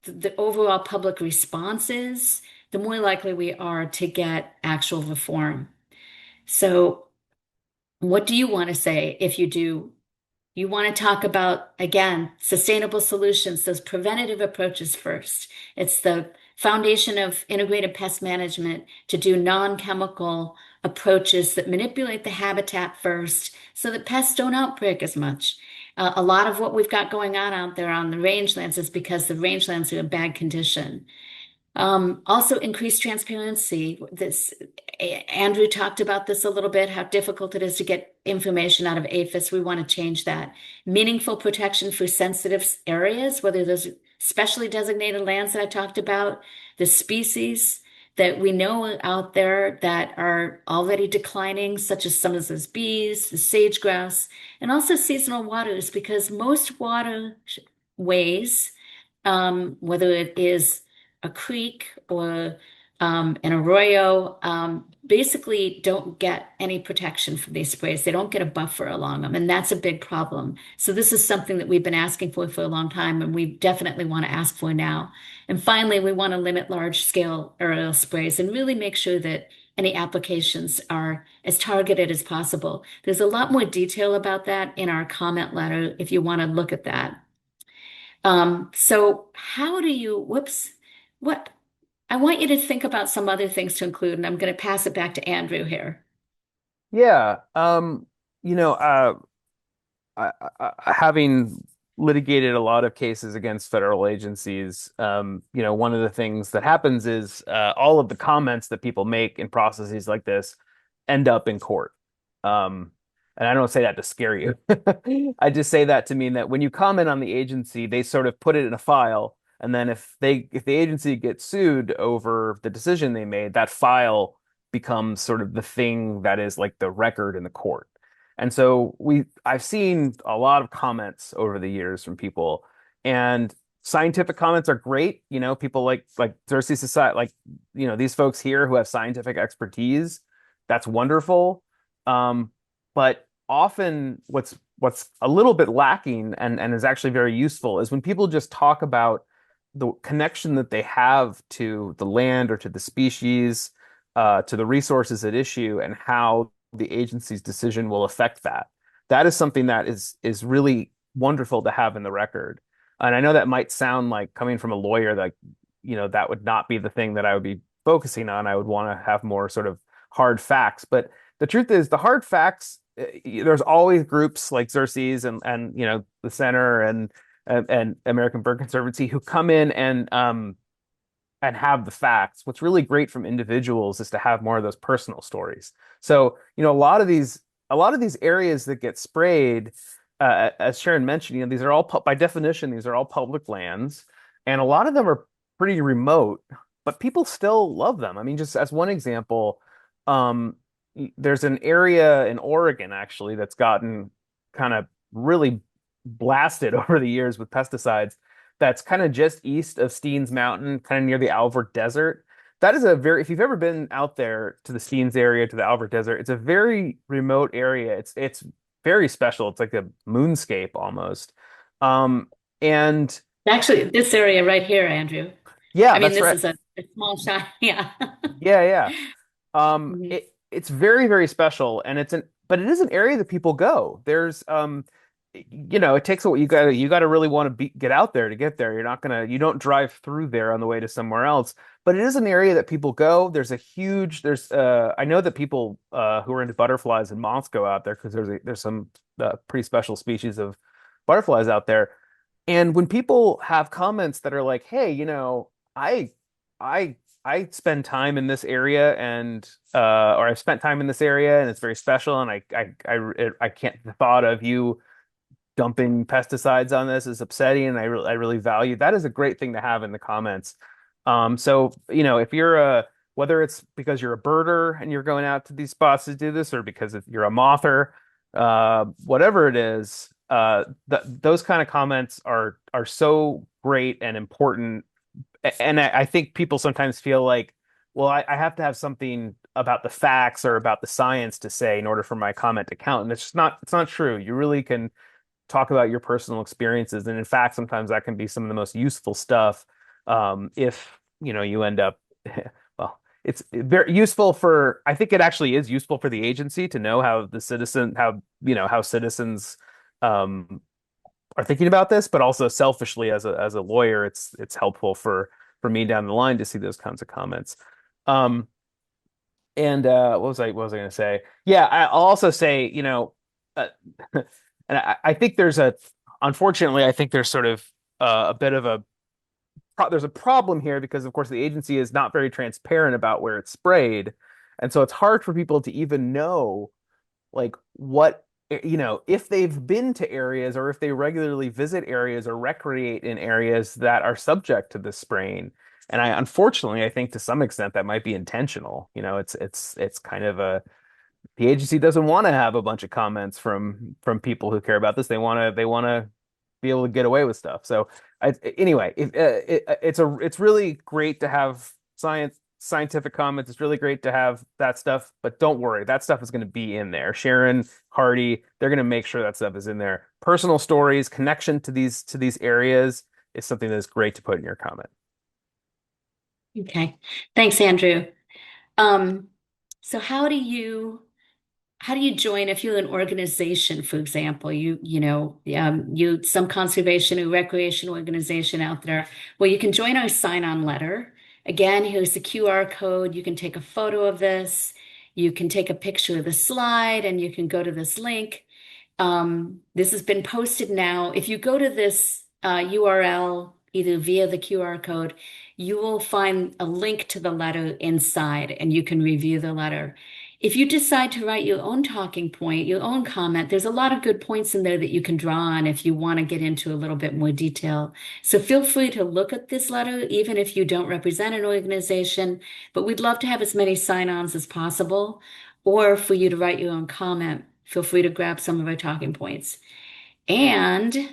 the overall public response is, the more likely we are to get actual reform. So, what do you want to say if you do? You want to talk about, again, sustainable solutions, those preventative approaches first. It's the foundation of integrated pest management to do non-chemical approaches that manipulate the habitat first so that pests don't outbreak as much. A lot of what we've got going on out there on the rangelands is because the rangelands are in bad condition. Also increased transparency. Andrew talked about this a little bit, how difficult it is to get information out of APHIS. We want to change that. Meaningful protection for sensitive areas, whether those specially designated lands that I talked about, the species that we know are out there that are already declining, such as some of those bees, the sage-grouse, and also seasonal waters, because most waterways, whether it is a creek or an arroyo, basically don't get any protection from these sprays. They don't get a buffer along them, and that's a big problem. So this is something that we've been asking for a long time, and we definitely want to ask for now. And finally, we want to limit large-scale aerial sprays and really make sure that any applications are as targeted as possible. There's a lot more detail about that in our comment letter if you want to look at that. So how do you, whoops, what? I want you to think about some other things to include, and I'm going to pass it back to Andrew here. Yeah. You know, having litigated a lot of cases against federal agencies, one of the things that happens is all of the comments that people make in processes like this end up in court. And I don't say that to scare you. I just say that to mean that when you comment on the agency, they sort of put it in a file, and then if the agency gets sued over the decision they made, that file becomes sort of the thing that is like the record in the court. And so I've seen a lot of comments over the years from people, and scientific comments are great. People like Xerces Society, these folks here who have scientific expertise. That's wonderful. But often what's a little bit lacking and is actually very useful is when people just talk about the connection that they have to the land or to the species, to the resources at issue, and how the agency's decision will affect that. That is something that is really wonderful to have in the record. And I know that might sound like, coming from a lawyer, that that would not be the thing that I would be focusing on. I would want to have more sort of hard facts. But the truth is, the hard facts, there's always groups like Xerces and the Center and American Bird Conservancy who come in and have the facts. What's really great from individuals is to have more of those personal stories. So, a lot of these areas that get sprayed, as Sharon mentioned, these are all, by definition, these are all public lands, and a lot of them are pretty remote, but people still love them. I mean, just as one example, there's an area in Oregon actually that's gotten kind of really blasted over the years with pesticides. That's kind of just east of Steens Mountain, kind of near the Alvord Desert. That is if you've ever been out there to the Steens area, to the Alvord Desert, it's a very remote area. It's very special. It's like a moonscape almost. And Actually, this area right here, Andrew. yeah, I mean, that's this right. is a small shot. Yeah. Yeah, yeah. Mhm. It's very, very special, and but it is an area that people go. It takes what you gotta really want to get out there to get there. You don't drive through there on the way to somewhere else, but it is an area that people go. I know that people who are into butterflies and moths go out there because there's some pretty special species of butterflies out there. And when people have comments that are like, "Hey, I I I spend time in this area or I've spent time in this area and it's very special and I can't the thought of you dumping pesticides on this is upsetting and I really value that is a great thing to have in the comments. So if you're a whether it's because you're a birder and you're going out to these spots to do this or because if you're a mother, whatever it is, those kind of comments are so great and important. And I think people sometimes feel like, well, I have to have something about the facts or about the science to say in order for my comment to count. And it's not true. You really can talk about your personal experiences. And in fact, sometimes that can be some of the most useful stuff. If, you end up, well, it's very useful I think it actually is useful for the agency to know how citizens, um, are thinking about this, but also selfishly as a lawyer, it's helpful for me down the line to see those kinds of comments. Um, and what was I going to say? Yeah, I'll also say, uh, and I think unfortunately, I think there's sort of a bit of there's a problem here because, of course, the agency is not very transparent about where it's sprayed, and so it's hard for people to even know like what if they've been to areas or if they regularly visit areas or recreate in areas that are subject to this spraying. And unfortunately I think to some extent that might be intentional. It's kind of the agency doesn't want to have a bunch of comments from people who care about this. They want to be able to get away with stuff. So anyway, it's really great to have scientific comments. It's really great to have that stuff, but don't worry, that stuff is going to be in there. Sharon, Hardy, they're going to make sure that stuff is in there. Personal stories, connection to these areas is something that's great to put in your comment. Okay. Thanks, Andrew. Um, so how do you join if you're an organization, for example, you some conservation or recreation organization out there? Well, you can join our sign-on letter. Again, here's the QR code. You can take a photo of this. You can take a picture of the slide, and you can go to this link. This has been posted now. If you go to this URL, either via the QR code, you will find a link to the letter inside, and you can review the letter. If you decide to write your own talking point, your own comment, there's a lot of good points in there that you can draw on if you want to get into a little bit more detail. So feel free to look at this letter, even if you don't represent an organization, but we'd love to have as many sign-ons as possible, or for you to write your own comment. Feel free to grab some of our talking points. And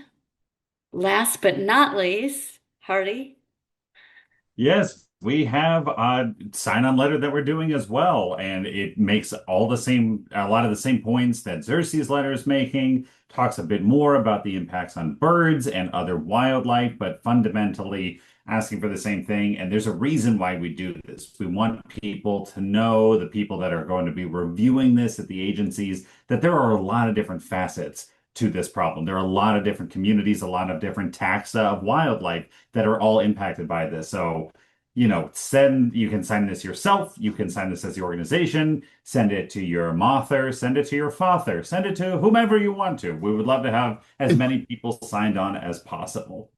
last but not least, Hardy. Yes, we have a sign-on letter that we're doing as well, and it makes a lot of the same points that Xerxes' letter is making, talks a bit more about the impacts on birds and other wildlife, but fundamentally asking for the same thing. And there's a reason why we do this. We want people to know, the people that are going to be reviewing this at the agencies, that there are a lot of different facets to this problem. There are a lot of different communities, a lot of different taxa of wildlife that are all impacted by this. So, you can sign this yourself, you can sign this as the organization, send it to your mother, send it to your father, send it to whomever you want to. We would love to have as many people signed on as possible.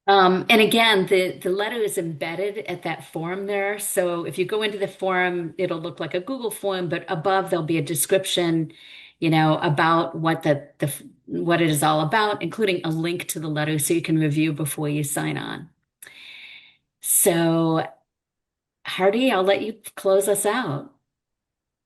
And again, the letter is embedded at that form there. So if you go into the forum, it'll look like a Google form, but above there'll be a description, about what it is all about, including a link to the letter so you can review before you sign on. So, Hardy, I'll let you close us out.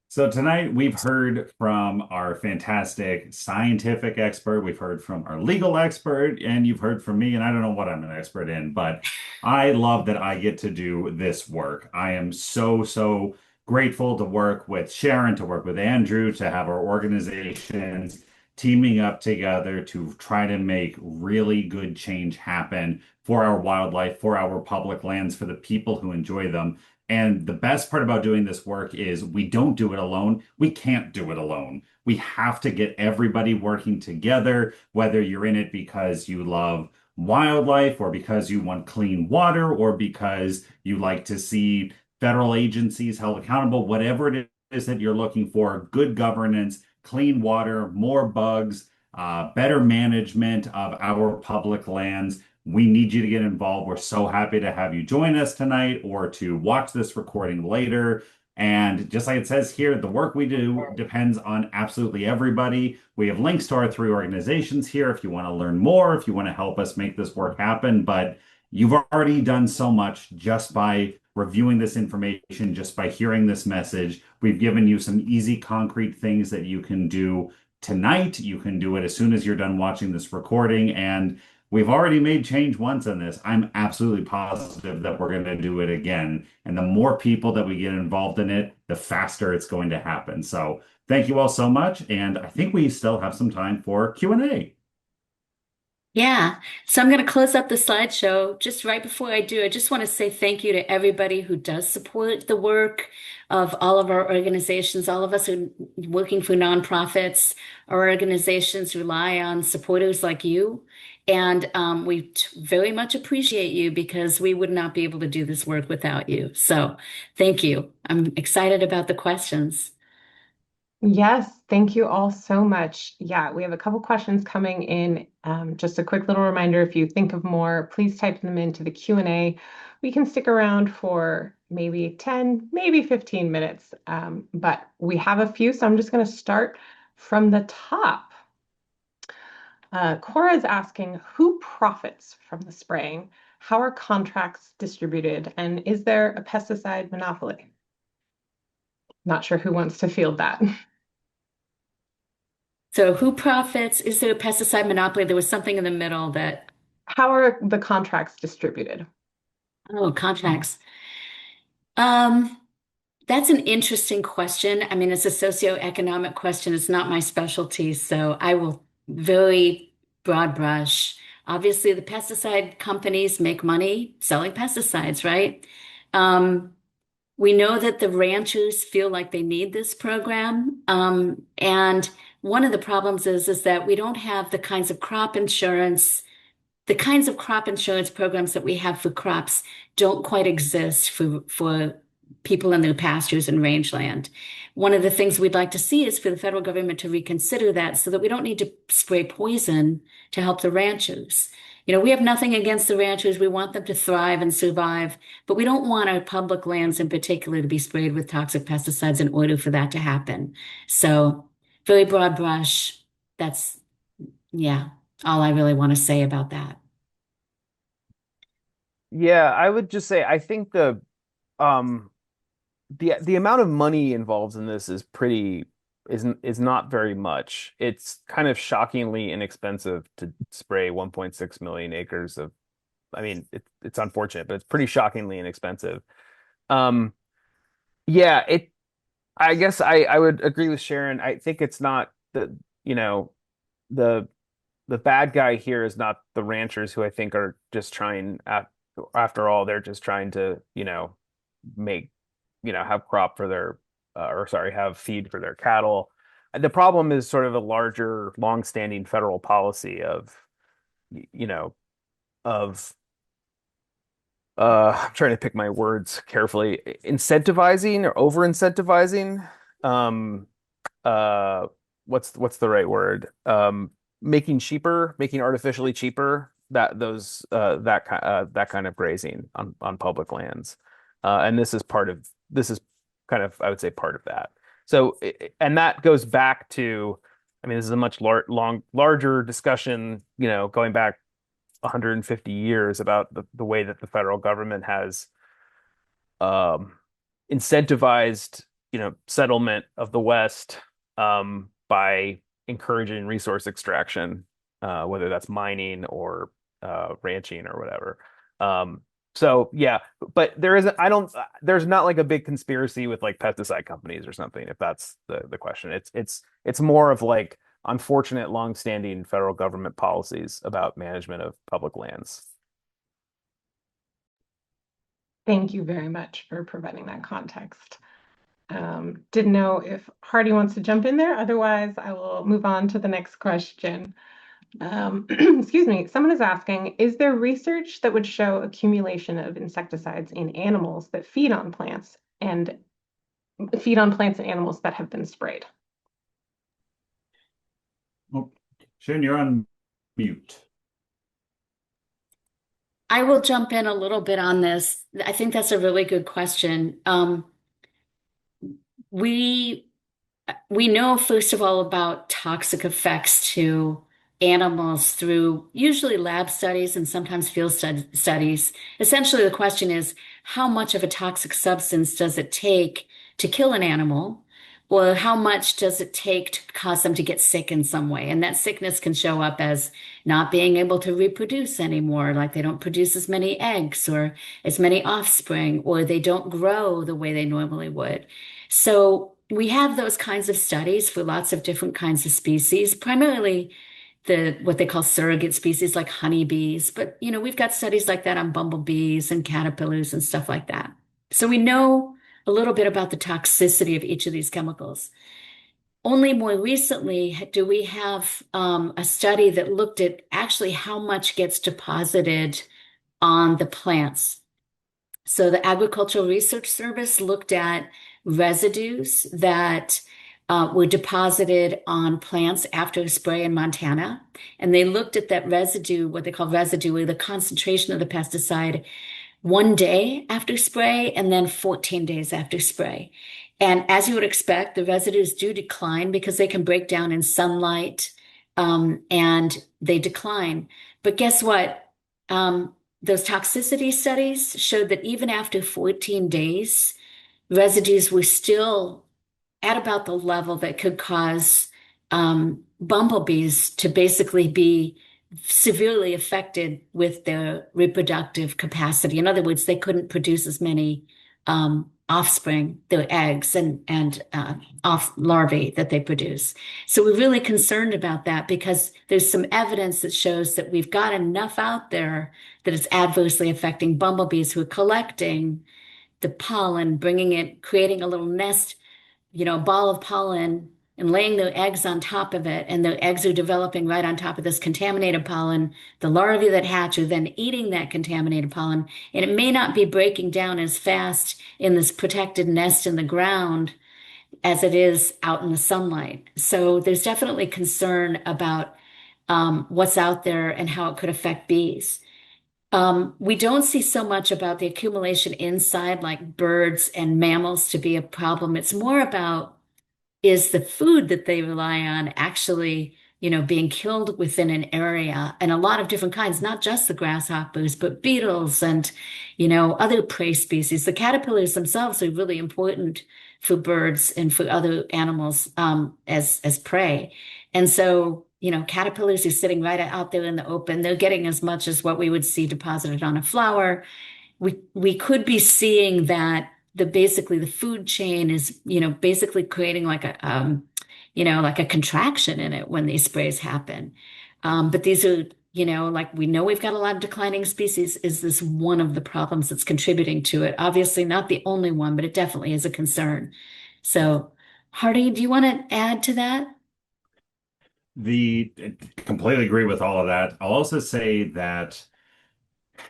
So tonight we've heard from our fantastic scientific expert, we've heard from our legal expert, and you've heard from me, and I don't know what I'm an expert in, but I love that I get to do this work. I am so, so grateful to work with Sharon, to work with Andrew, to have our organizations teaming up together to try to make really good change happen for our wildlife, for our public lands, for the people who enjoy them. And the best part about doing this work is we don't do it alone. We can't do it alone. We have to get everybody working together, whether you're in it because you love wildlife or because you want clean water or because you like to see federal agencies held accountable, whatever it is that you're looking for, good governance, clean water, more bugs, better management of our public lands. We need you to get involved. We're so happy to have you join us tonight or to watch this recording later. And just like it says here, the work we do depends on absolutely everybody. We have links to our three organizations here if you want to learn more, if you want to help us make this work happen. But you've already done so much just by reviewing this information, just by hearing this message. We've given you some easy, concrete things that you can do tonight. You can do it as soon as you're done watching this recording. And we've already made change once on this. I'm absolutely positive that we're going to do it again. And the more people that we get involved in it, the faster it's going to happen. So thank you all so much. And I think we still have some time for Q&A. Yeah. So I'm going to close up the slideshow. Just right before I do, I just want to say thank you to everybody who does support the work of all of our organizations. All of us who are working for nonprofits. Our organizations rely on supporters like you. And we very much appreciate you because we would not be able to do this work without you. So thank you. I'm excited about the questions. Yes, thank you all so much. Yeah, we have a couple questions coming in. Just a quick little reminder, if you think of more, please type them into the Q&A. We can stick around for maybe 10, maybe 15 minutes, but we have a few, so I'm just going to start from the top. Cora is asking, who profits from the spraying? How are contracts distributed? And is there a pesticide monopoly? Not sure who wants to field that. So who profits? Is there a pesticide monopoly? There was something in the middle that, How are the contracts distributed? oh, contracts. Um, that's an interesting question. I mean, it's a socioeconomic question. It's not my specialty, so I will very broad brush. Obviously, the pesticide companies make money selling pesticides, right? Um, we know that the ranchers feel like they need this program. And one of the problems is that we don't have the kinds of crop insurance programs that we have for crops don't quite exist for people in their pastures and rangeland. One of the things we'd like to see is for the federal government to reconsider that so that we don't need to spray poison to help the ranchers. You know, we have nothing against the ranchers. We want them to thrive and survive, but we don't want our public lands in particular to be sprayed with toxic pesticides in order for that to happen. So, very broad brush. That's, yeah, all I really want to say about that. Yeah, I would just say I think um the amount of money involved in this is not very much. It's kind of shockingly inexpensive to spray 1.6 million acres of, I mean, it's unfortunate, but it's pretty shockingly inexpensive. Um, yeah, I guess I would agree with Sharon. I think it's not you know, the the bad guy here is not the ranchers who I think are just trying after all, they're just trying to, make, have crop for their, or sorry, have feed for their cattle. The problem is sort of a larger, long-standing federal policy of, you know, of I'm trying to pick my words carefully, incentivizing or over-incentivizing. Um, uh, what's the right word? Making cheaper, making artificially cheaper that kind of grazing on public lands. And this is kind of, I would say, part of that. So, and that goes back to, I mean, this is a much larger discussion, going back 150 years about the way that the federal government has um, incentivized, settlement of the West by encouraging resource extraction, whether that's mining or ranching or whatever. So yeah, but there's not like a big conspiracy with like pesticide companies or something, if that's the question. It's more of like unfortunate, longstanding federal government policies about management of public lands. Thank you very much for providing that context. Didn't know if Hardy wants to jump in there. Otherwise, I will move on to the next question. Excuse me. Someone is asking, is there research that would show accumulation of insecticides in animals that feed on plants and animals that have been sprayed? Oh, Sharon, you're on mute. I will jump in a little bit on this. I think that's a really good question. We we know, first of all, about toxic effects to animals through usually lab studies and sometimes field studies. Essentially, the question is, how much of a toxic substance does it take to kill an animal? Or how much does it take to cause them to get sick in some way? And that sickness can show up as not being able to reproduce anymore, like they don't produce as many eggs or as many offspring, or they don't grow the way they normally would. So we have those kinds of studies for lots of different kinds of species, primarily the what they call surrogate species like honeybees. But we've got studies like that on bumblebees and caterpillars and stuff like that. So we know a little bit about the toxicity of each of these chemicals. Only more recently do we have a study that looked at actually how much gets deposited on the plants. So the Agricultural Research Service looked at residues that were deposited on plants after a spray in Montana. And they looked at that residue, what they call residue, or the concentration of the pesticide, 1 day after spray and then 14 days after spray. And as you would expect, the residues do decline because they can break down in sunlight, and they decline. But guess what? Those toxicity studies showed that even after 14 days, residues were still at about the level that could cause bumblebees to basically be severely affected with their reproductive capacity. In other words, they couldn't produce as many offspring, their eggs and off larvae that they produce. So we're really concerned about that because there's some evidence that shows that we've got enough out there that it's adversely affecting bumblebees who are collecting the pollen, bringing it, creating a little nest, ball of pollen and laying their eggs on top of it. And their eggs are developing right on top of this contaminated pollen. The larvae that hatch are then eating that contaminated pollen. And it may not be breaking down as fast in this protected nest in the ground as it is out in the sunlight. So there's definitely concern about what's out there and how it could affect bees. We don't see so much about the accumulation inside, like birds and mammals, to be a problem. It's more about is the food that they rely on actually, being killed within an area, and a lot of different kinds, not just the grasshoppers, but beetles and, other prey species. The caterpillars themselves are really important for birds and for other animals, as prey. And so, caterpillars are sitting right out there in the open. They're getting as much as what we would see deposited on a flower. We could be seeing that basically the food chain is, basically creating like a contraction in it when these sprays happen. But these are, like we know we've got a lot of declining species. Is this one of the problems that's contributing to it? Obviously not the only one, but it definitely is a concern. So, Hardy, do you want to add to that? The Completely agree with all of that. I'll also say that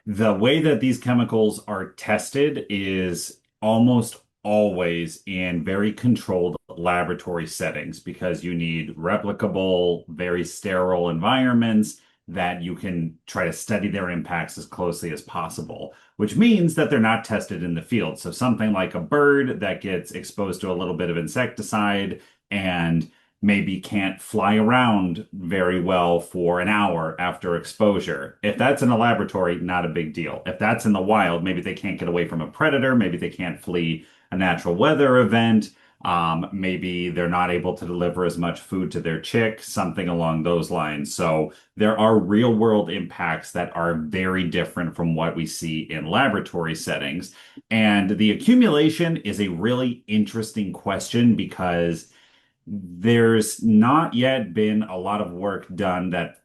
the way that these chemicals are tested is almost always in very controlled laboratory settings because you need replicable, very sterile environments that you can try to study their impacts as closely as possible, which means that they're not tested in the field. So something like a bird that gets exposed to a little bit of insecticide and maybe can't fly around very well for an hour after exposure. If that's in a laboratory, not a big deal. If that's in the wild, maybe they can't get away from a predator, maybe they can't flee a natural weather event, maybe they're not able to deliver as much food to their chick, something along those lines. So there are real world impacts that are very different from what we see in laboratory settings. And the accumulation is a really interesting question because there's not yet been a lot of work done that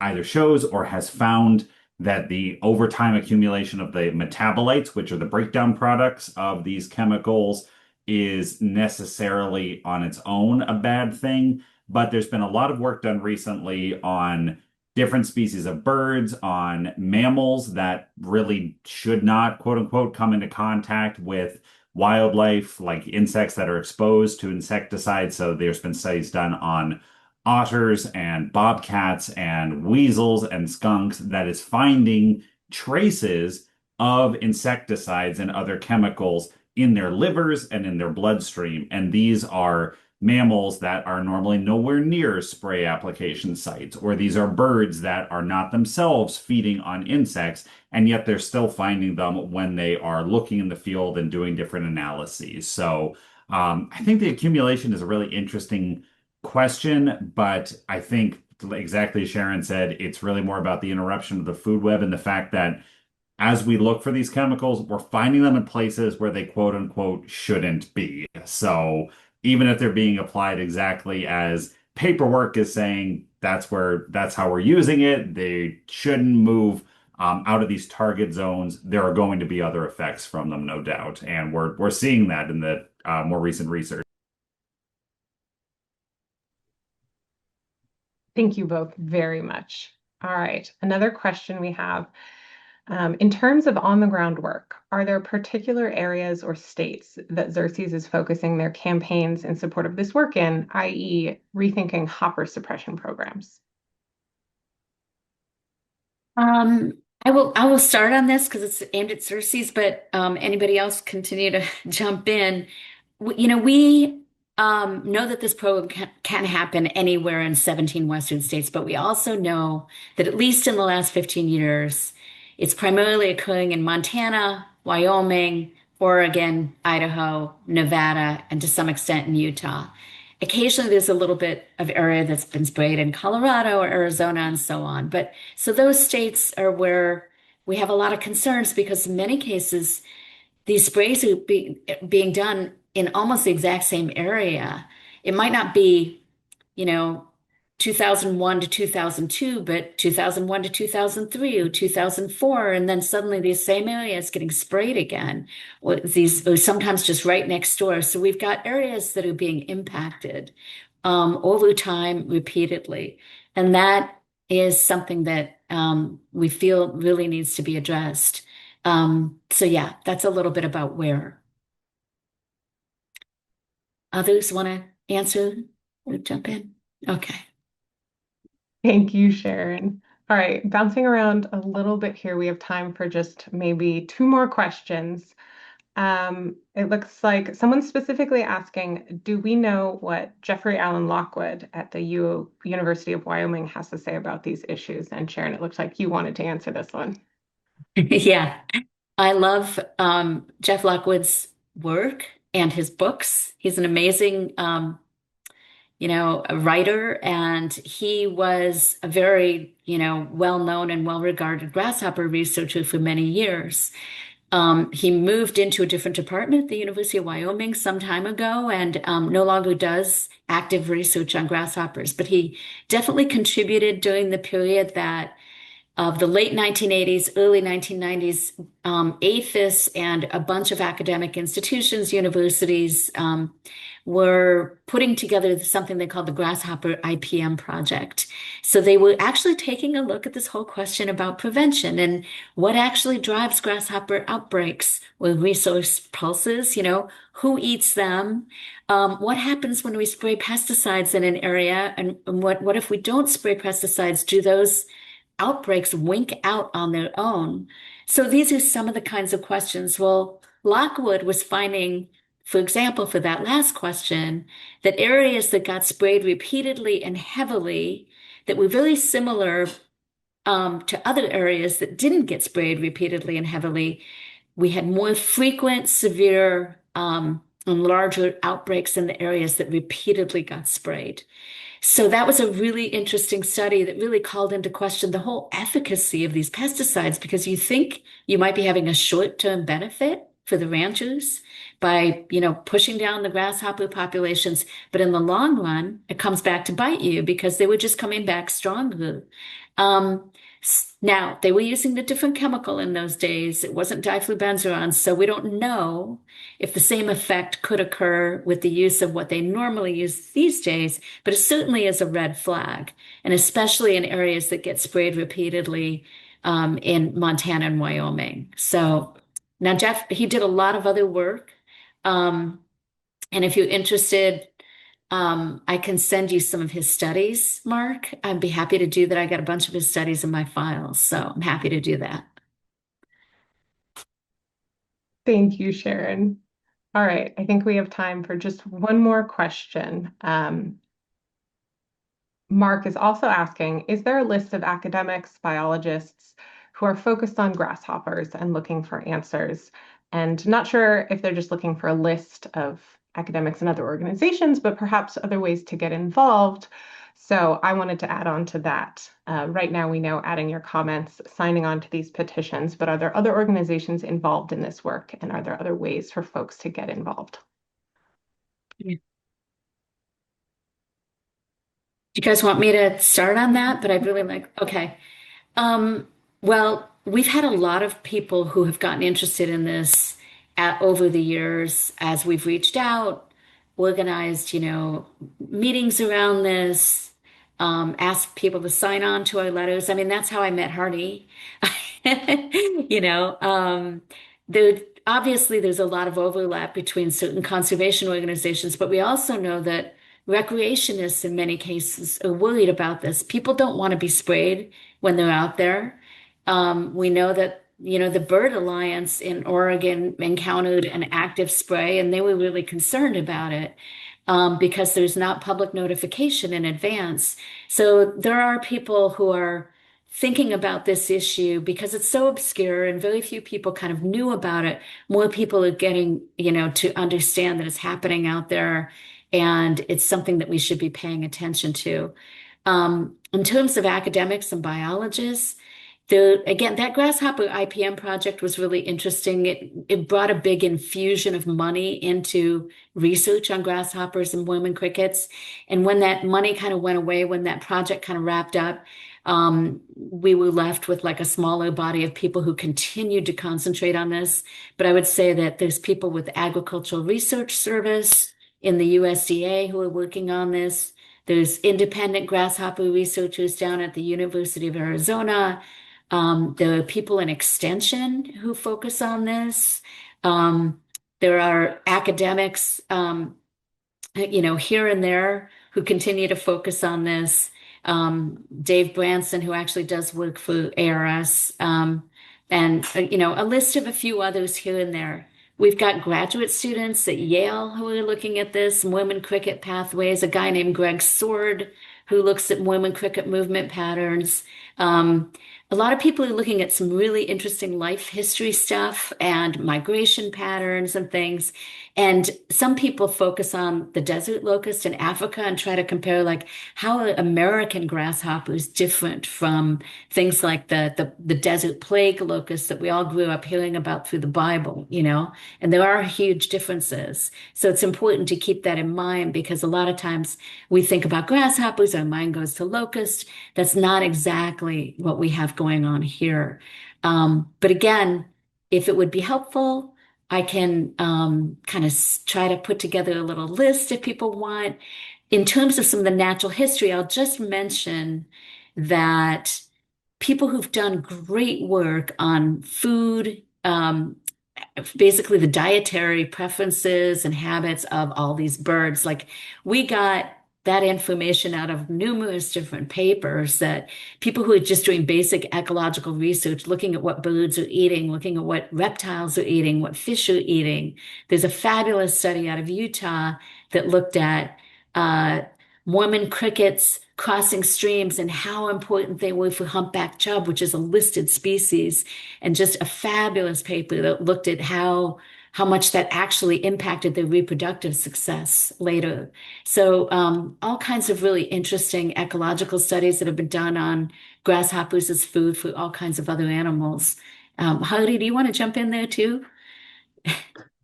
either shows or has found that the overtime accumulation of the metabolites, which are the breakdown products of these chemicals, is necessarily on its own a bad thing. But there's been a lot of work done recently on different species of birds, on mammals that really should not, quote unquote, come into contact with wildlife, like insects that are exposed to insecticides. So there's been studies done on otters and bobcats and weasels and skunks that is finding traces of insecticides and other chemicals in their livers and in their bloodstream. And these are mammals that are normally nowhere near spray application sites, or these are birds that are not themselves feeding on insects, and yet they're still finding them when they are looking in the field and doing different analyses. So I think the accumulation is a really interesting question, but I think exactly as Sharon said, it's really more about the interruption of the food web and the fact that as we look for these chemicals, we're finding them in places where they quote unquote shouldn't be. So even if they're being applied exactly as paperwork is saying that's how we're using it, they shouldn't move out of these target zones. There are going to be other effects from them, no doubt, and we're seeing that in the more recent research. Thank you both very much. All right, another question we have. In terms of on-the-ground work, are there particular areas or states that Xerces is focusing their campaigns in support of this work in, i.e., rethinking hopper suppression programs? I will start on this because it's aimed at Xerces, but anybody else continue to jump in. We know that this program can happen anywhere in 17 Western states, but we also know that at least in the last 15 years, it's primarily occurring in Montana, Wyoming, Oregon, Idaho, Nevada, and to some extent in Utah. Occasionally, there's a little bit of area that's been sprayed in Colorado or Arizona and so on. But so those states are where we have a lot of concerns because in many cases, these sprays are being done in almost the exact same area. It might not be, you know, 2001 to 2002, but 2001 to 2003 or 2004, and then suddenly the same area is getting sprayed again, or sometimes just right next door. So we've got areas that are being impacted over time repeatedly, and that is something that we feel really needs to be addressed. So yeah, that's a little bit about where. Others want to answer or jump in? Okay. Thank you, Sharon. All right, bouncing around a little bit here, we have time for just maybe two more questions. It looks like someone's specifically asking, do we know what Jeffrey Allen Lockwood at the University of Wyoming has to say about these issues? And Sharon, it looks like you wanted to answer this one. Yeah, I love Jeff Lockwood's work and his books. He's an amazing, a writer, and he was a very, well-known and well-regarded grasshopper researcher for many years. He moved into a different department at the University of Wyoming some time ago and no longer does active research on grasshoppers, but he definitely contributed during the period that of the late 1980s, early 1990s, APHIS and a bunch of academic institutions, universities, were putting together something they called the Grasshopper IPM project. So they were actually taking a look at this whole question about prevention and what actually drives grasshopper outbreaks with resource pulses, who eats them, what happens when we spray pesticides in an area, and what if we don't spray pesticides? Do those outbreaks wink out on their own? So these are some of the kinds of questions. Well, Lockwood was finding, for example, for that last question, that areas that got sprayed repeatedly and heavily that were very similar to other areas that didn't get sprayed repeatedly and heavily, we had more frequent, severe, and larger outbreaks in the areas that repeatedly got sprayed. So that was a really interesting study that really called into question the whole efficacy of these pesticides because you think you might be having a short-term benefit for the ranchers by, pushing down the grasshopper populations. But in the long run, it comes back to bite you because they were just coming back stronger. Um, Now, they were using a different chemical in those days. It wasn't diflubenzuron, so we don't know if the same effect could occur with the use of what they normally use these days, but it certainly is a red flag, and especially in areas that get sprayed repeatedly in Montana and Wyoming. So now Jeff, he did a lot of other work. Um, and if you're interested, I can send you some of his studies, Mark. I'd be happy to do that. I got a bunch of his studies in my files, so I'm happy to do that. Thank you, Sharon. All right, I think we have time for just one more question. Mark is also asking, is there a list of academics, biologists who are focused on grasshoppers and looking for answers? And not sure if they're just looking for a list of academics and other organizations, but perhaps other ways to get involved. So I wanted to add on to that. Right now, we know adding your comments, signing on to these petitions, but are there other organizations involved in this work? And are there other ways for folks to get involved? Yeah. Do you guys want me to start on that? But I'd really like, okay. Well, we've had a lot of people who have gotten interested in this over the years as we've reached out, organized, meetings around this, asked people to sign on to our letters. I mean, that's how I met Hardy. You know, there obviously there's a lot of overlap between certain conservation organizations, but we also know that recreationists in many cases are worried about this. People don't want to be sprayed when they're out there. We know that, the Bird Alliance in Oregon encountered an active spray and they were really concerned about it because there's not public notification in advance. So there are people who are thinking about this issue because it's so obscure and very few people kind of knew about it. More people are getting, to understand that it's happening out there and it's something that we should be paying attention to. In terms of academics and biologists, again, that grasshopper IPM project was really interesting. It brought a big infusion of money into research on grasshoppers and Mormon crickets. And when that money kind of went away, when that project kind of wrapped up, we were left with like a smaller body of people who continued to concentrate on this. But I would say that there's people with Agricultural Research Service in the USDA who are working on this. There's independent grasshopper researchers down at the University of Arizona. There are people in extension who focus on this. There are academics, here and there who continue to focus on this. Dave Branson, who actually does work for ARS, and a list of a few others here and there. We've got graduate students at Yale who are looking at this, Mormon cricket pathways, a guy named Greg Sword who looks at Mormon cricket movement patterns. A lot of people are looking at some really interesting life history stuff and migration patterns and things. And some people focus on the desert locust in Africa and try to compare like how are American grasshoppers different from things like the desert plague locusts that we all grew up hearing about through the Bible, and there are huge differences. So it's important to keep that in mind because a lot of times we think about grasshoppers, our mind goes to locust. That's not exactly what we have going on here. But again, if it would be helpful, I can kind of try to put together a little list if people want. In terms of some of the natural history, I'll just mention that people who've done great work on food, basically the dietary preferences and habits of all these birds, like we got that information out of numerous different papers that people who are just doing basic ecological research, looking at what birds are eating, looking at what reptiles are eating, what fish are eating. There's a fabulous study out of Utah that looked at Mormon crickets crossing streams and how important they were for humpback chub, which is a listed species, and just a fabulous paper that looked at how much that actually impacted their reproductive success later. So all kinds of really interesting ecological studies that have been done on grasshoppers as food for all kinds of other animals. Heidi, do you want to jump in there too?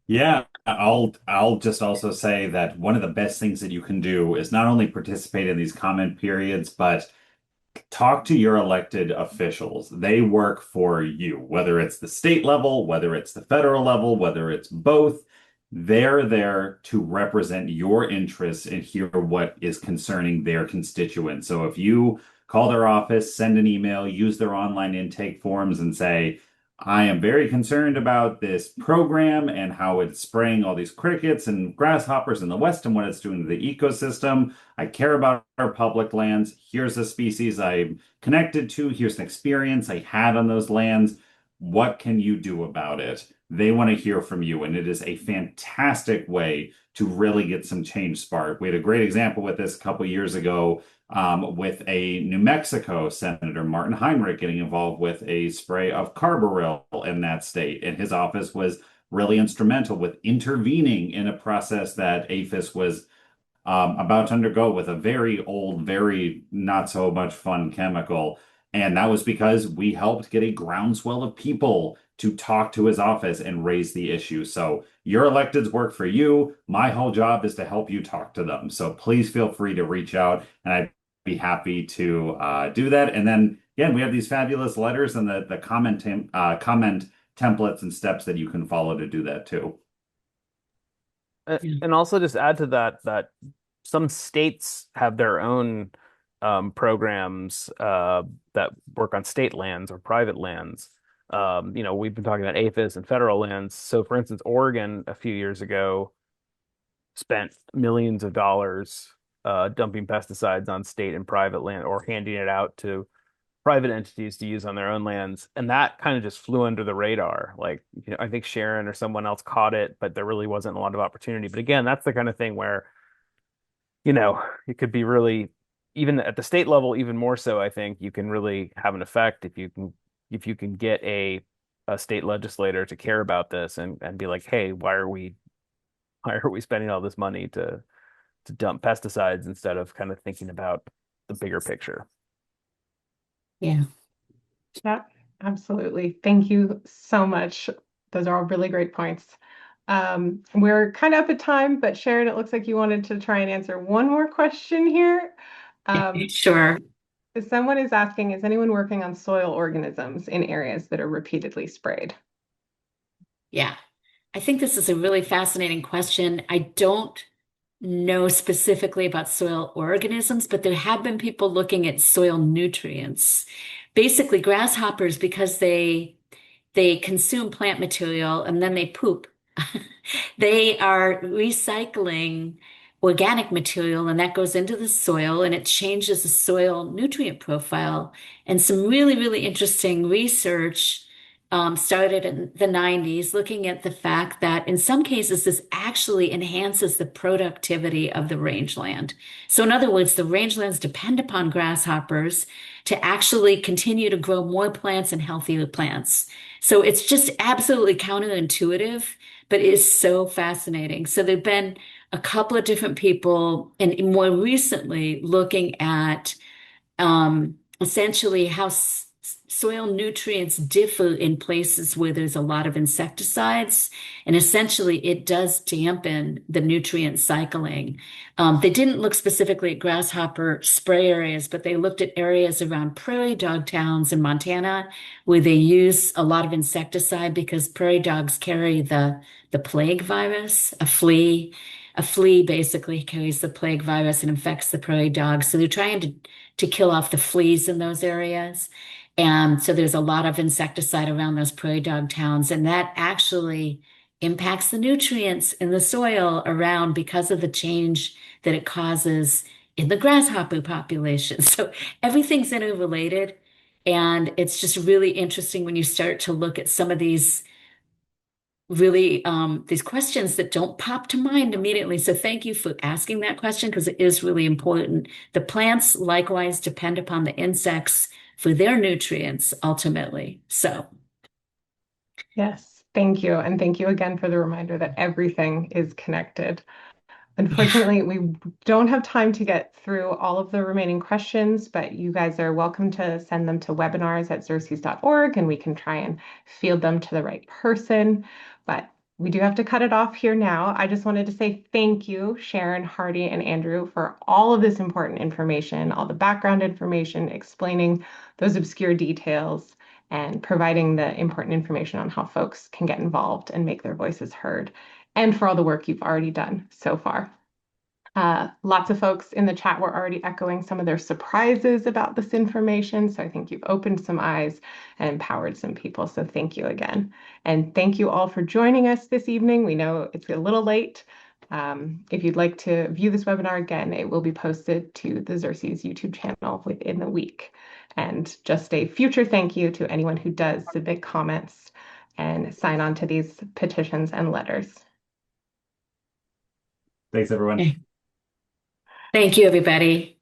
Yeah, I'll just also say that one of the best things that you can do is not only participate in these comment periods, but talk to your elected officials. They work for you, whether it's the state level, whether it's the federal level, whether it's both. They're there to represent your interests and hear what is concerning their constituents. So if you call their office, send an email, use their online intake forms, and say, I am very concerned about this program and how it's spraying all these crickets and grasshoppers in the West and what it's doing to the ecosystem. I care about our public lands. Here's a species I'm connected to. Here's an experience I had on those lands. What can you do about it? They want to hear from you, and it is a fantastic way to really get some change sparked. We had a great example with this a couple years ago with a New Mexico Senator, Martin Heinrich, getting involved with a spray of carbaryl in that state. And his office was really instrumental with intervening in a process that APHIS was about to undergo with a very old, very not so much fun chemical. And that was because we helped get a groundswell of people to talk to his office and raise the issue. So your electeds work for you. My whole job is to help you talk to them. So please feel free to reach out, and I'd be happy to do that. And then again, we have these fabulous letters and the comment templates and steps that you can follow to do that too. And also just add to that that some states have their own programs that work on state lands or private lands. We've been talking about APHIS and federal lands. So, for instance, Oregon a few years ago spent millions of dollars dumping pesticides on state and private land or handing it out to private entities to use on their own lands. And that kind of just flew under the radar. Like, I think Sharon or someone else caught it, but there really wasn't a lot of opportunity. But again, that's the kind of thing where, it could be really, even at the state level, even more so, I think you can really have an effect if you can get a state legislator to care about this and be like, hey, why are we spending all this money to dump pesticides instead of kind of thinking about the bigger picture? Yeah. Yeah, absolutely. Thank you so much. Those are all really great points. We're kind of up at time, but Sharon, it looks like you wanted to try and answer one more question here. Sure. Someone is asking, is anyone working on soil organisms in areas that are repeatedly sprayed? Yeah. I think this is a really fascinating question. I don't know specifically about soil organisms, but there have been people looking at soil nutrients. Basically, grasshoppers, because they consume plant material and then they poop. They are recycling organic material and that goes into the soil and it changes the soil nutrient profile. And some really, really interesting research started in the 90s looking at the fact that in some cases this actually enhances the productivity of the rangeland. So in other words, the rangelands depend upon grasshoppers to actually continue to grow more plants and healthier plants. So it's just absolutely counterintuitive, but it is so fascinating. So there've been a couple of different people, and more recently, looking at essentially how soil nutrients differ in places where there's a lot of insecticides. And essentially, it does dampen the nutrient cycling. They didn't look specifically at grasshopper spray areas, but they looked at areas around prairie dog towns in Montana where they use a lot of insecticide because prairie dogs carry the plague virus, a flea. A flea basically carries the plague virus and infects the prairie dogs. So they're trying to kill off the fleas in those areas. And so there's a lot of insecticide around those prairie dog towns, and that actually impacts the nutrients in the soil around because of the change that it causes in the grasshopper population. So everything's interrelated, and it's just really interesting when you start to look at some of these questions that don't pop to mind immediately. So thank you for asking that question because it is really important. The plants likewise depend upon the insects for their nutrients ultimately. So Yes, thank you. And thank you again for the reminder that everything is connected. Unfortunately, we don't have time to get through all of the remaining questions, but you guys are welcome to send them to webinars@xerces.org and we can try and field them to the right person. But we do have to cut it off here now. I just wanted to say thank you, Sharon, Hardy, and Andrew, for all of this important information, all the background information, explaining those obscure details, and providing the important information on how folks can get involved and make their voices heard, and for all the work you've already done so far. Lots of folks in the chat were already echoing some of their surprises about this information. So I think you've opened some eyes and empowered some people. So thank you again. And thank you all for joining us this evening. We know it's a little late. If you'd like to view this webinar again, it will be posted to the Xerces YouTube channel within the week. And just a future thank you to anyone who does submit comments and sign on to these petitions and letters. Thanks, everyone. Thank you, everybody.